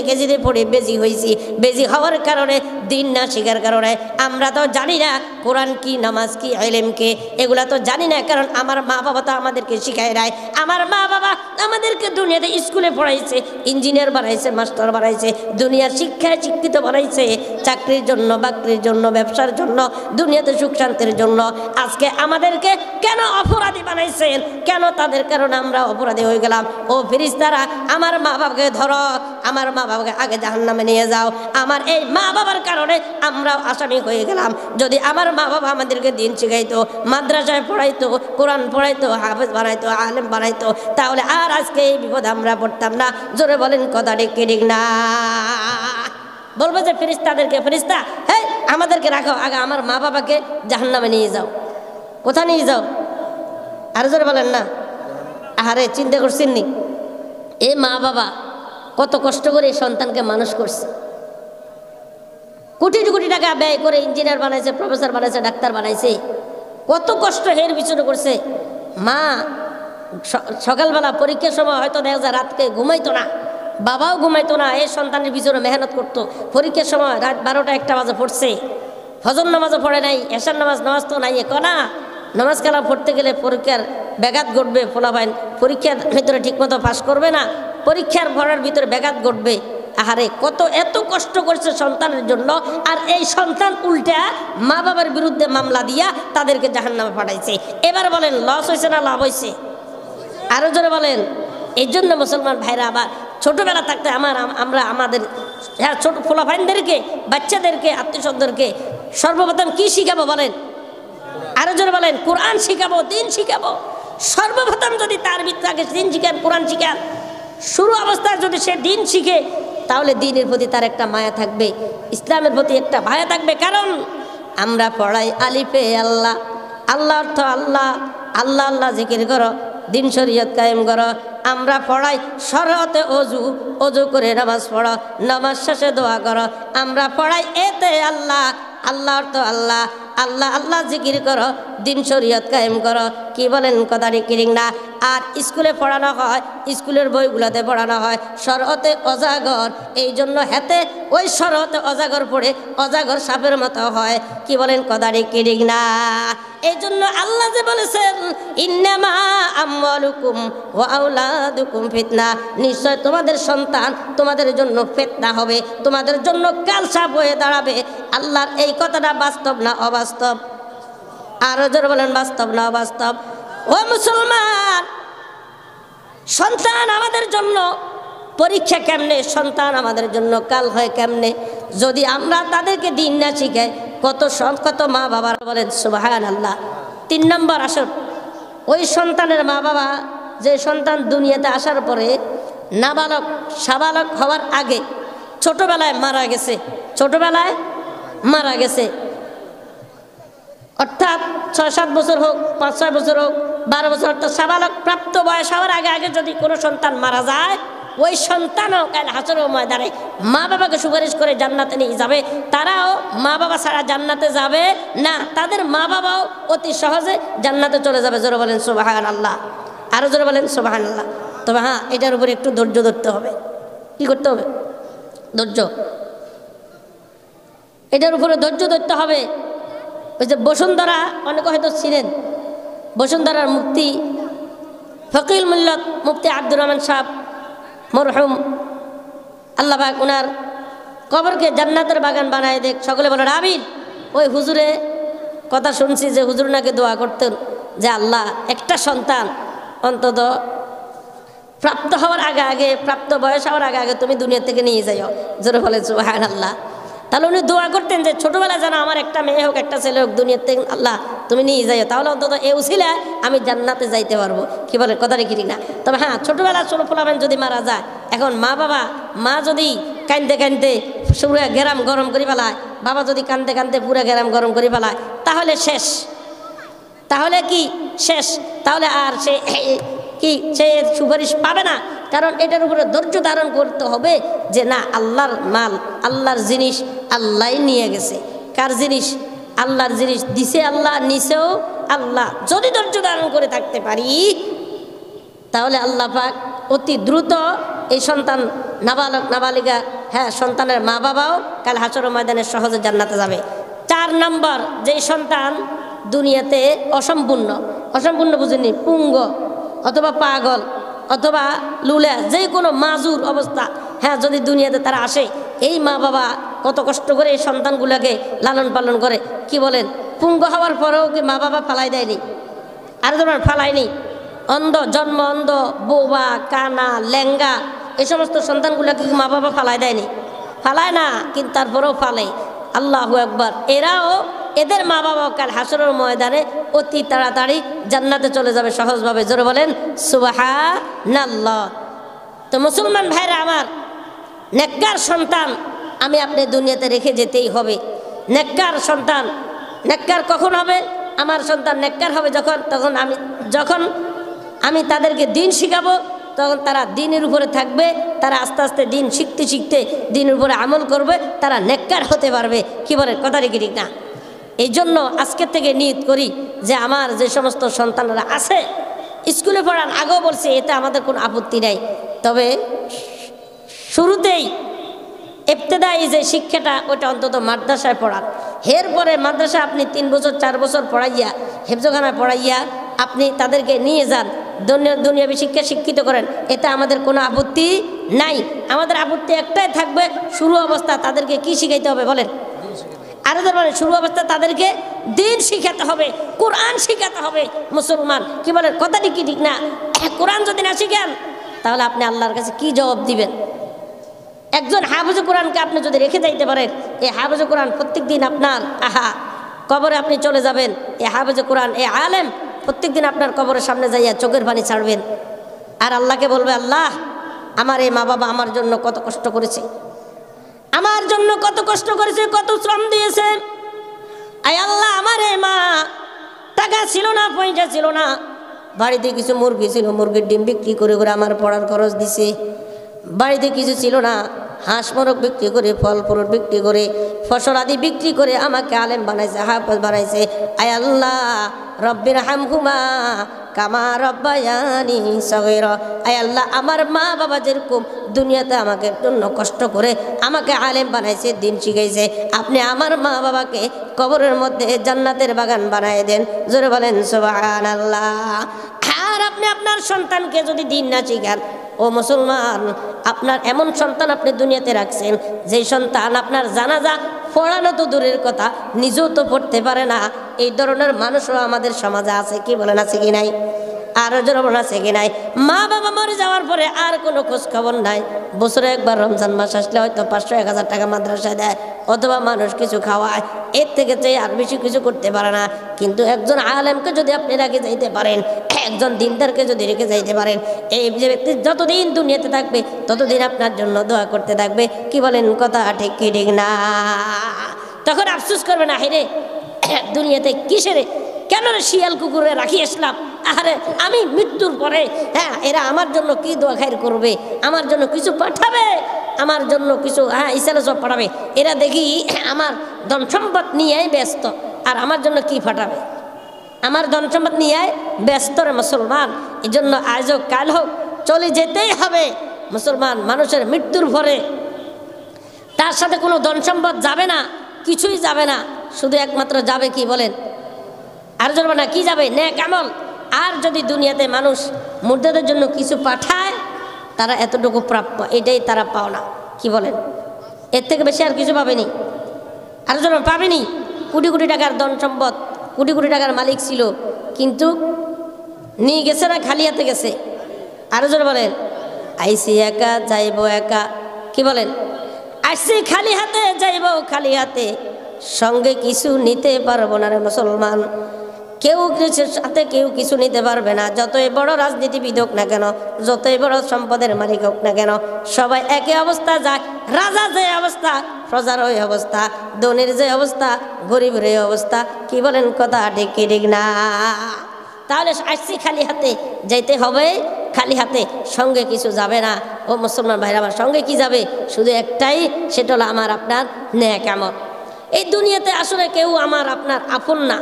কেজিতে পড়ে বেজি হয়েছি। বেজি হওয়ার কারণে, দিন না শিখার কারণে আমরা তো জানি না কোরআন কি, নামাজ কি, ইলম কি, এগুলা তো জানি না, কারণ আমার মা বাবা তো আমাদেরকে শিখায় নাই। আমার মা বাবা আমাদেরকে দুনিয়াতে স্কুলে পড়াইছে, ইঞ্জিনিয়ার বানাইছে, মাস্টার বানাইছে, দুনিয়ার শিক্ষায় শিক্ষিত বানাইছে, চাকরির জন্য, বাকরির জন্য, ব্যবসার জন্য, দুনিয়াতে সুখ শান্তির জন্য। আজকে আমাদেরকে কেন অপরাধী বানাইছেন? কেন তাদের কারণে আমরা অপরাধী হয়ে গেলাম? ও ফেরেশতারা, আমার মা বাবাকে ধরো, আমার মা বাবাকে আগে জাহান্নামে নিয়ে যাও। আমার এই মা বাবার কারণে আমরাও আসামি হয়ে গেলাম। যদি আমার মা বাবা আমাদেরকে দিন শিখাইতো, মাদ্রাসায় পড়াইতো, কোরআন পড়াইতো, হাফেজ বানাইতো, আলেম বানাইতো, তাহলে আর আজকে এই বিপদ আমরা পড়তাম না। জোরে বলেন কথা ঠিক না? বলবো যে ফেরেশতাদেরকে, ফেরেশতা, হ্যাঁ আমাদেরকে রাখো, আগে আমার মা বাবাকে জাহান্নামে নিয়ে যাও। কোথা নিয়ে যাও? আর জোরে বলেন না। আরে চিন্তা করছেন নি, এ মা বাবা কত কষ্ট করে সন্তানকে মানুষ করছে, কোটি কোটি টাকা ব্যয় করে ইঞ্জিনিয়ার বানাইছে, প্রফেসর বানাইছে, ডাক্তার বানাইছে, কত কষ্ট এর পিছনে করছে। মা সকালবেলা পরীক্ষার সময় হয়তো দেখা যায় রাতকে ঘুমাইতো না, বাবাও ঘুমাইতো না, এই সন্তানের পিছনে মেহনত করতো। পরীক্ষার সময় রাত 12টা-1টা বাজে পড়ছে, ফজর নামাজও পড়ে নাই, এশার নামাজ তো নাই, না নামাজ কালাম পড়তে গেলে পরীক্ষার ব্যাঘাত ঘটবে, ফলাফল পরীক্ষার ভিতরে ঠিকমতো পাস করবে না, পরীক্ষার ভরার ভিতরে ব্যাঘাত ঘটবে। আহারে কত এত কষ্ট করছে সন্তানের জন্য, আর এই সন্তান উল্টা মা বাবার বিরুদ্ধে মামলা দিয়া তাদেরকে জাহান্নামে পাঠাইছে। এবার বলেন লস হয়েছে না লাভ হয়েছে? আরো জোরে বলেন। এই জন্য মুসলমান ভাইরা আবার ছোটবেলা থাকতে আমরা আমাদের ছোট ফোলাফাইনদেরকে, বাচ্চাদেরকে, আত্মীয়স্বজনদেরকে সর্বপ্রথম কি শিখাবো বলেন? আরো জোরে বলেন। কোরআন শিখাবো, দিন শিখাবো। সর্বপ্রথম যদি তার ভিতরে দিন শিখান, কোরআন শিখান, শুরু অবস্থায় যদি সে দিন শিখে, তাহলে দিনের প্রতি তার একটা মায়া থাকবে, ইসলামের প্রতি একটা মায়া থাকবে। কারণ আমরা পড়াই আলিফে আল্লাহ, আল্লাহ অর্থ আল্লাহ, আল্লাহ আল্লাহ জিকির করো, দিন শরীয়ত কায়েম করো। আমরা পড়াই শরতে অজু, অজু করে নামাজ পড়ো, নামাজ শেষে দোয়া করো। আমরা পড়াই এতে আল্লাহ, আল্লাহ অর্থ আল্লাহ, আল্লাহ আল্লাহ জিকির করো, দিন শরীয়ত কায়েম করো। কি বলেন কথা ঠিক না? আর স্কুলে পড়ানো হয়, স্কুলের বইগুলোতে পড়ানো হয় শরতে অজাগর। এই জন্য হাতে ওই শরতে অজাগর পড়ে অজাগর সাপের মতো হয়। কি বলেন কথা ঠিক না? এই জন্য আল্লাহ যে বলেছেন ইন্নামা আমওয়ালুকুম ওয়া আওলাদুকুম ফিতনা, নিশ্চয় তোমাদের সন্তান তোমাদের জন্য ফিতনা হবে, তোমাদের জন্য কাল সাপ হয়ে দাঁড়াবে। আল্লাহর এই কথাটা বাস্তব না অবাস্তব? আরো জোরে বলেন বাস্তব না অবাস্তব? ও মুসলমান, সন্তান আমাদের জন্য পরীক্ষা কেমনে, সন্তান আমাদের জন্য কাল হয় কেমনে, যদি আমরা তাদেরকে দিন না শিখাই। কত মা বাবার বলেন সুবহানাল্লাহ। 3 নম্বর আসর, ওই সন্তানের মা বাবা, যে সন্তান দুনিয়াতে আসার পরে নাবালক সাবালক হওয়ার আগে ছোটবেলায় মারা গেছে, ছোটবেলায় মারা গেছে, অর্থাৎ 6-7 বছর হোক, 5-6 বছর হোক, 12 বছর, অর্থাৎ সাবালক প্রাপ্ত বয়স হওয়ার আগে আগে যদি কোনো সন্তান মারা যায়, ওই সন্তানও কাল হাসরের ময়দানে মা বাবাকে সুপারিশ করে জান্নাতে নিয়ে যাবে। তারাও মা বাবা ছাড়া জান্নাতে যাবে না, তাদের মা বাবাও অতি সহজে জান্নাতে চলে যাবে। জোরে বলেন সুবহানাল্লাহ। আরো জোরে বলেন সুবহানাল্লাহ। তবে হ্যাঁ, এটার উপরে একটু ধৈর্য ধরতে হবে। কি করতে হবে? ধৈর্য, এটার উপরে ধৈর্য ধরতে হবে। ওই যে বসুন্ধরা, অনেকে হয়তো ছিলেন, বসুন্ধরার মুফতি ফকিল মিল্লত মুফতি আব্দুর রহমান সাহেব মরহুম, আল্লাহ পাক ওনার কবরকে জান্নাতের বাগান বানায় দেখ। সকলে বলেন আমিন। ওই হুজুরে কথা শুনছি যে হুজুর নাকি দোয়া করতেন যে আল্লাহ একটা সন্তান অন্তত প্রাপ্ত হওয়ার আগে আগে, প্রাপ্ত বয়স হওয়ার আগে আগে তুমি দুনিয়া থেকে নিয়ে যাও। জোরে বলেন সুবহানাল্লাহ। তাহলে উনি দোয়া করতেন যে ছোটবেলায় যেন আমার একটা মেয়ে হোক, একটা ছেলে হোক, দুনিয়ার থেকে আল্লাহ তুমি নিয়ে যাইও, তাহলে অন্তত এ উসিলায় আমি জান্নাতে যাইতে পারবো। কি বলেন কথা রেখি না? তবে হ্যাঁ, ছোটবেলা ছোট পোলাবেন যদি মারা যায়, এখন মা বাবা, মা যদি কানতে কানতে পুরা গ্রাম গরম করে ফেলায়, বাবা যদি কানতে কানতে পুরা গ্রাম গরম করে ফেলায়, তাহলে শেষ। তাহলে কি শেষ? তাহলে আর সে সুপারিশ পাবে না। কারণ এটার উপরে ধৈর্য ধারণ করতে হবে যে না, আল্লাহর মাল, আল্লাহর জিনিস আল্লাহ নিয়ে গেছে। কার জিনিস? আল্লাহর জিনিস দিছে আল্লাহ, নিছেও আল্লাহ। যদি ধৈর্য ধারণ করে থাকতে পারি, তাহলে আল্লাহ পাক অতি দ্রুত এই সন্তান, নাবালক নাবালিকা, হ্যাঁ সন্তানের মা বাবাও কাল হাসরের ময়দানে সহজে জান্নাতে যাবে। 4 নম্বর, যেই সন্তান দুনিয়াতে অসম্পূর্ণ, অসম্পূর্ণ বুঝেনি, পুঙ্গ অথবা পাগল অথবা লুলা, যে কোনো মাজুর অবস্থা, হ্যাঁ যদি দুনিয়াতে তারা আসে, এই মা বাবা কত কষ্ট করে এই সন্তানগুলোকে লালন পালন করে। কি বলেন? পুঙ্গ হওয়ার পরেও কি মা বাবা ফালাই দেয়নি? আর তোমার ফালায়নি? অন্ধ, জন্ম অন্ধ, বোবা, কানা, ল্যাঙ্গা, এই সমস্ত সন্তানগুলোকে মা বাবা ফালাই দেয়নি? ফালায় না, কিন্তু তারপরেও ফালে। আল্লাহু আকবার। এরাও, এদের মা বাবা কাল হাসরের ময়দানে অতি তাড়াতাড়ি জান্নাতে চলে যাবে সহজভাবে। জোরে বলেন সুবহানাল্লাহ। তো মুসলমান ভাইরা আমার, নেককার সন্তান আমি আপনি দুনিয়াতে রেখে যেতেই হবে। নেককার সন্তান, নেককার কখন হবে? আমার সন্তান নেককার হবে যখন আমি তাদেরকে দিন শিখাবো, তখন তারা দিনের উপরে থাকবে, তারা আস্তে আস্তে দিন শিখতে শিখতে দিনের উপরে আমল করবে, তারা নেককার হতে পারবে। কি বলেন কথা রেখে ঠিক না? এই জন্য আজকে থেকে নিয়ত করি যে আমার যে সমস্ত সন্তানরা আছে স্কুলে পড়ান, আগেও বলছি এতে আমাদের কোনো আপত্তি নাই, তবে শুরুতেই ইবতেদায়ী যে শিক্ষাটা ওটা অন্তত মাদ্রাসায় পড়ান। এরপরে মাদ্রাসা আপনি 3 বছর 4 বছর পড়াইয়া, হেফজখানায় পড়াইয়া আপনি তাদেরকে নিয়ে যান, দুনিয়াবী শিক্ষা শিক্ষিত করেন, এতে আমাদের কোনো আপত্তি নাই। আমাদের আপত্তি একটাই থাকবে, শুরু অবস্থা তাদেরকে কি শিখাইতে হবে বলেন? আরো বলেন, শুরু অবস্থা তাদেরকে দিন শিখাতে হবে, কোরআন শিখাতে হবে। মুসলমান কি বলেন? কথাটি কি ঠিক না? কোরআন যদি না শিখান তাহলে আপনি আল্লাহর কাছে কি জবাব দিবেন? একজন হাফেজে কোরআনকে আপনি যদি রেখে যাইতে পারেন, এই হাফেজে কোরআন প্রত্যেক দিন আপনার কবরে আপনি চলে যাবেন, এই হাফেজে কোরআন এই আলেম প্রত্যেক দিন আপনার কবরের সামনে যাইয়া চোখের পানি ছাড়বেন আর আল্লাহকে বলবে, আল্লাহ আমার এই মা বাবা আমার জন্য কত কষ্ট করেছে, আমার জন্য কত কষ্ট করেছে, কত শ্রম দিয়েছে। আয় আল্লাহ, আমার এই মা টাকা ছিল না, পয়সা ছিল না, বাড়িতে কিছু মুরগি ছিল, মুরগির ডিম বিক্রি করে করে আমার পড়ার খরচ দিছে। বাড়িতে কিছু ছিল না, হাঁস মোরগ বিক্রি করে, ফল ফ্রুট বিক্রি করে, ফসল আদি বিক্রি করে আমাকে আলেম বানাইছে, হাফেজ বানাইছে। আয় আল্লাহ, রব্বির হামহুমা কামা রব্বায়ানি সগীরা। আয় আল্লাহ, আমার মা বাবা যেরকম দুনিয়াতে আমাকে জন্য কষ্ট করে আমাকে আলেম বানাইছে, দিন শিখাইছে, আপনি আমার মা বাবাকে কবরের মধ্যে জান্নাতের বাগান বানায় দেন। জোরে বলেন সুবহানাল্লাহ। আর আপনি আপনার সন্তানকে যদি দিন না শিখান, ও মুসলমান, আপনার এমন সন্তান আপনি দুনিয়াতে রাখছেন যে সন্তান আপনার জানাজা পড়ানো তো দূরের কথা, নিজেও তো পড়তে পারে না। এই ধরনের মানুষও আমাদের সমাজে আছে, কি বলেন? আছে কি নাই? আরো জোর আছে কি নাই? মা বাবা মরে যাওয়ার পরে আর কোনো খোঁজ খবর নাই। বছরে একবার রমজান মাস আসলে হয়তো 500-1000 টাকা মাদ্রাসায় দেয়, অথবা মানুষ কিছু খাওয়ায়, এর থেকে চেয়ে আর বেশি কিছু করতে পারে না। কিন্তু একজন আলেমকে যদি আপনি রেখে যাইতে পারেন, একজন দিনদারকে যদি রেখে যাইতে পারেন, এই যে ব্যক্তি যতদিন দুনিয়াতে থাকবে ততদিন আপনার জন্য দোয়া করতে থাকবে। কি বলেন? কথা ঠিক কি ঠিক না? তখন আফসোস করবে না, হেরে দুনিয়াতে কিসেরে কেন শিয়াল কুকুরে রাখি আসলাম, আরে আমি মৃত্যুর পরে এরা আমার জন্য কি দোয়া খায়ের করবে, আমার জন্য কিছু পাঠাবে, আমার জন্য কিছু ইসালে সব পাঠাবে। এরা দেখি আমার ধন সম্পদ নিয়ে ব্যস্ত, আর আমার জন্য কি পাঠাবে? আমার ধন সম্পদ নিয়ে ব্যস্ত রে মুসলমান। এই জন্য আজ হোক কাল হোক চলে যেতেই হবে। মুসলমান মানুষের মৃত্যুর পরে তার সাথে কোনো ধন সম্পদ যাবে না, কিছুই যাবে না, শুধু একমাত্র যাবে কি বলেন? আর যাবে না কি যাবে? নেক আমল। আর যদি দুনিয়াতে মানুষ মুর্দাদের জন্য কিছু পাঠায়, তারা এতটুকু প্রাপ্য, এটাই তারা পাও না। কি বলেন? এর থেকে বেশি আর কিছু পাবেনি, আর যেন পাবেনি। কোটি কোটি টাকার ধন সম্পদ, কোটি কোটি টাকার মালিক ছিল, কিন্তু নিয়ে গেছে না, খালি হাতে গেছে। আরো জন বলেন, আইসি একা যাইব একা। কি বলেন? আসছি খালি হাতে, যাইব খালি হাতে, সঙ্গে কিছু নিতে পারবো না রে মুসলমান। কেউ কিছুর সাথে কেউ কিছু নিতে পারবে না। যতই বড় রাজনীতিবিদ হোক না কেন, যতই বড় সম্পদের মালিক হোক না কেন, সবাই একই অবস্থা যায়। রাজা যে অবস্থা, প্রজার ওই অবস্থা, ধনীর যে অবস্থা, গরিবের এই অবস্থা। কি বলেন? কথা ঠিক কি ঠিক না? তাহলে আসছি খালি হাতে, যাইতে হবে খালি হাতে, সঙ্গে কিছু যাবে না। ও মুসলমান ভাইরা আমার, সঙ্গে কি যাবে? শুধু একটাই, সেটা হলো আমার আপনার নেক আমল। এই দুনিয়াতে আসলে কেউ আমার আপনার আপন না,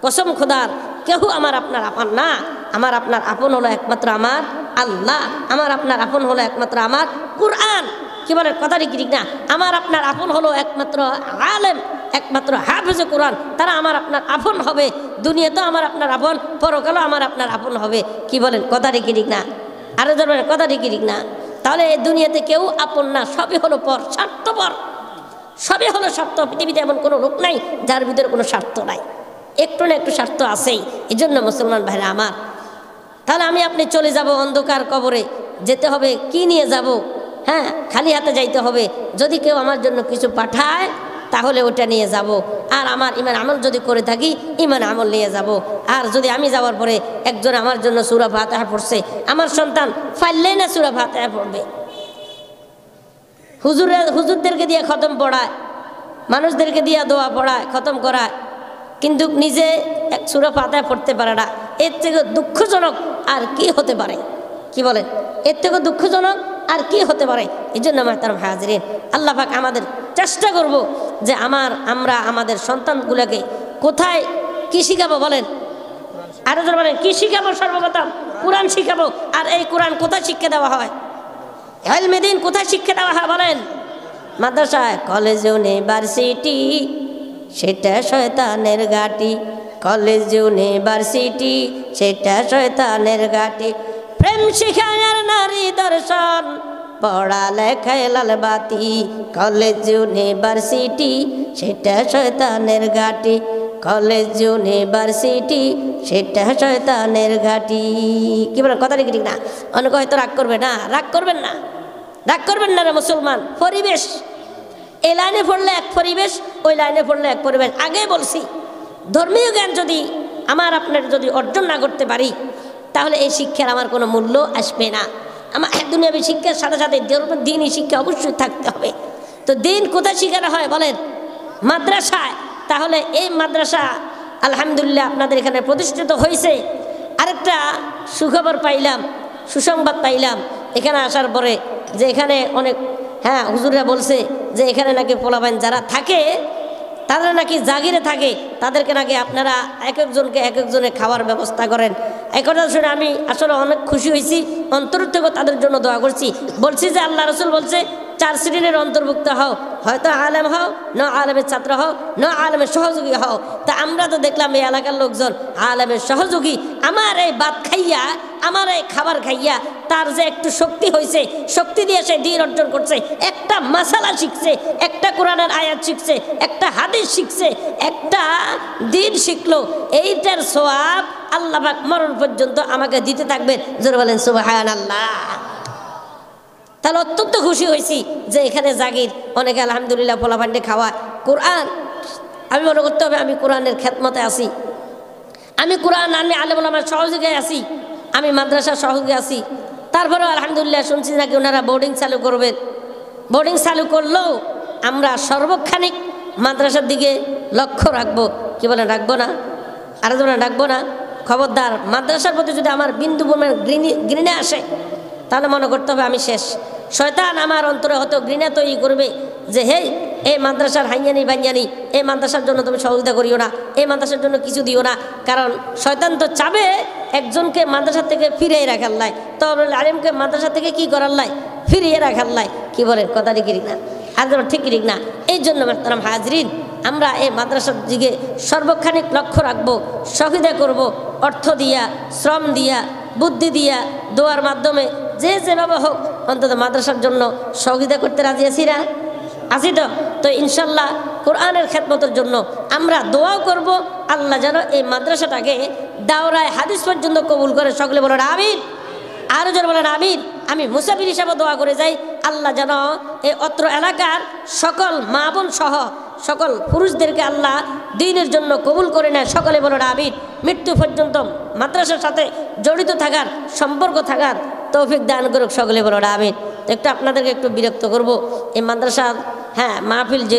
কসম খোদার, কেউ আমার আপনার আপন না। আমার আপনার আপন হলো একমাত্র আমার আল্লাহ, আমার আপনার আপন হলো একমাত্র আমার কুরআন। কি বলেন? কথাটি কি ঠিক না? আমার আপনার আপন হলো একমাত্র আলেম, একমাত্র হাফেজে কোরআন, তারা আমার আপনার আপন হবে। দুনিয়াতেও আমার আপনার আপন, পরকালও আমার আপনার আপন হবে। কি বলেন? কথাটি কি ঠিক না? আরো ধরবেন, কথাটি কি ঠিক না? তাহলে এই দুনিয়াতে কেউ আপন না, সবই হলো পর, স্বার্থপর, সবই হলো স্বার্থ। পৃথিবীতে এমন কোনো লোক নাই যার ভিতরে কোনো স্বার্থ নাই, একটু না একটু স্বার্থ আছেই। এই জন্য মুসলমান ভাইরা আমার, তাহলে আমি আপনি চলে যাব অন্ধকার কবরে, যেতে হবে কি নিয়ে যাব? খালি হাতে যাইতে হবে। যদি কেউ আমার জন্য কিছু পাঠায় তাহলে ওটা নিয়ে যাব, আর আমার ইমান আমল যদি করে থাকি ইমান আমল নিয়ে যাব। আর যদি আমি যাওয়ার পরে একজন আমার জন্য সূরা ফাতিহা পড়ছে, আমার সন্তান ফাইললেই না সূরা ফাতিহা পড়বে। হুজুরদেরকে দিয়ে খতম পড়ায়, মানুষদেরকে দিয়ে দোয়া পড়ায়, খতম করায়, কিন্তু নিজে এক সূরা ফাতিহা পড়তে পারে না। এর থেকে দুঃখজনক আর কি হতে পারে? কি বলেন? এর থেকে দুঃখজনক আর কি হতে পারে? এই জন্য মাহতারাম হাজিরিন, আল্লাহ পাক আমাদের চেষ্টা করব যে আমরা আমাদের সন্তানগুলোকে কোথায় কি শিখাবো বলেন? আরো জন বলেন, কি শিখাবো? সর্বপ্রথম কোরআন শিখাবো। আর এই কোরআন কোথায় শিক্ষা দেওয়া হয়? ইলমে দ্বীন কোথায় শিক্ষা দেওয়া হয় বলেন? মাদ্রাসায়, কলেজ, ইউনিভার্সিটি, সেটা শয়তানের ঘাঁটি। কলেজ, ইউনিভার্সিটি, সেটা শয়তানের ঘাঁটি। প্রেম শিখায় আর নারী দর্শন, পড়ালেখায় লাল বাতি, কলেজ ইউনিভার্সিটি সেটা শয়তানের ঘাটি, কলেজ ইউনিভার্সিটি সেটা শয়তানের ঘাটি। কি বলেন, কথা ঠিক না? অনেকে হয়তো রাগ করবে না, রাগ করবেন না, রাগ করবেন না রে মুসলমান। পরিবেশ, এই লাইনে পড়লে এক পরিবেশ, ওই লাইনে পড়লে এক পরিবেশ। আগে বলছি, ধর্মীয় জ্ঞান যদি আমার আপনার যদি অর্জন না করতে পারি, তাহলে এই শিক্ষার আমার কোনো মূল্য আসবে না। আমার দুনিয়াবী শিক্ষার সাথে সাথে দিনই শিক্ষা অবশ্যই থাকতে হবে। তো দিন কোথায় শিখানো হয় বলেন? মাদ্রাসায়। তাহলে এই মাদ্রাসা আলহামদুলিল্লাহ আপনাদের এখানে প্রতিষ্ঠিত হয়েছে। আরেকটা সুখবর পাইলাম, সুসংবাদ পাইলাম এখানে আসার পরে, যে এখানে অনেক হুজুররা বলছে যে এখানে নাকি পোলাপাইন যারা থাকে তারা নাকি জাগিরে থাকে, তাদেরকে নাকি আপনারা এক একজনে খাওয়ার ব্যবস্থা করেন। এই কথা শুনে আমি আসলে অনেক খুশি হয়েছি, অন্তর থেকে তাদের জন্য দোয়া করছি। বলছি যে আল্লাহ রসুল বলছে 4 শ্রেণীর অন্তর্ভুক্ত হও, হয়তো আলেম হও, ন আলেমের ছাত্র হও, ন আলেমের সহযোগী হও। তা আমরা তো দেখলাম এই এলাকার লোকজন আলেমের সহযোগী। আমার এই ভাত খাইয়া, আমার এই খাবার খাইয়া তার যে একটু শক্তি হয়েছে, শক্তি দিয়ে সে দিন অর্জন করছে, একটা মাসালা শিখছে, একটা কোরআনের আয়াত শিখছে, একটা হাদিস শিখছে, একটা দিন শিখলো। এইটার সওয়াব আল্লাহ পাক মরণ পর্যন্ত আমাকে দিতে থাকবেন। জোরে বলেন সুবহানাল্লাহ। তাহলে অত্যন্ত খুশি হয়েছি যে এখানে জাগির অনেকে আলহামদুলিল্লাহ পোলাপান্ডে খাওয়া। কোরআন আমি মনে করতে হবে আমি কোরআনের খেদমতে আছি, আমি কোরআন আলেম ওলামার সহযোগে আছি, আমি মাদ্রাসার সহযোগে আছি। তারপরেও আলহামদুলিল্লাহ শুনছি নাকি ওনারা বোর্ডিং চালু করবেন। বোর্ডিং চালু করলেও আমরা সর্বক্ষণিক মাদ্রাসার দিকে লক্ষ্য রাখবো। কি বলেন, রাখবো না? আর রাখবো না? খবরদার, মাদ্রাসার প্রতি যদি আমার বিন্দু পরিমাণ ঘৃণা আসে তাহলে মনে করতে হবে আমি শেষ। শয়তান আমার অন্তরে হয়তো ঘৃণা তৈরি করবে যে হেই এই মাদ্রাসার হাইয়ানি বাঞ্জানি, এই মাদ্রাসার জন্য তুমি সহযোগিতা করিও না, এই মাদ্রাসার জন্য কিছু দিও না। কারণ শয়তান তো চাবে একজনকে মাদ্রাসা থেকে ফিরিয়ে রাখার লাই, তবে আলেমকে মাদ্রাসা থেকে কি করার লাই? ফিরিয়ে রাখার লাই। কি বলেন, কথা ঠিক না? আর ঠিক ঠিক না? এই জন্য মাহতারাম হাজরিন, আমরা এই মাদ্রাসার দিকে সর্বক্ষণিক লক্ষ্য রাখবো, সহযোগিতা করব, অর্থ দিয়া, শ্রম দিয়া, বুদ্ধি দিয়া, দোয়ার মাধ্যমে, যে যেভাবে হোক অন্তত মাদ্রাসার জন্য সহযোগিতা করতে রাজি আছি না? আছি তো? তো ইনশাল্লাহ কোরআনের খেদমতের জন্য আমরা দোয়াও করব, আল্লাহ যেন এই মাদ্রাসাটাকে দাওরায় হাদিস পর্যন্ত কবুল করে। সকলে বলেন আমিন। আরও যেন বলেন আমিন। আমি মুসাফির হিসাবে দোয়া করে যাই, আল্লাহ যেন এই অত্র এলাকার সকল মা বোন সহ সকল পুরুষদেরকে আল্লাহ দ্বীনের জন্য কবুল করে নেয়। সকলে বলেন আমিন। মৃত্যু পর্যন্ত মাদ্রাসার সাথে জড়িত থাকার, সম্পর্ক থাকার তৌফিক দান করুক। সকলে বলেন আমিন। তো একটু আপনাদেরকে একটু বিরক্ত করব, এই মাদ্রাসা মাহফিল যে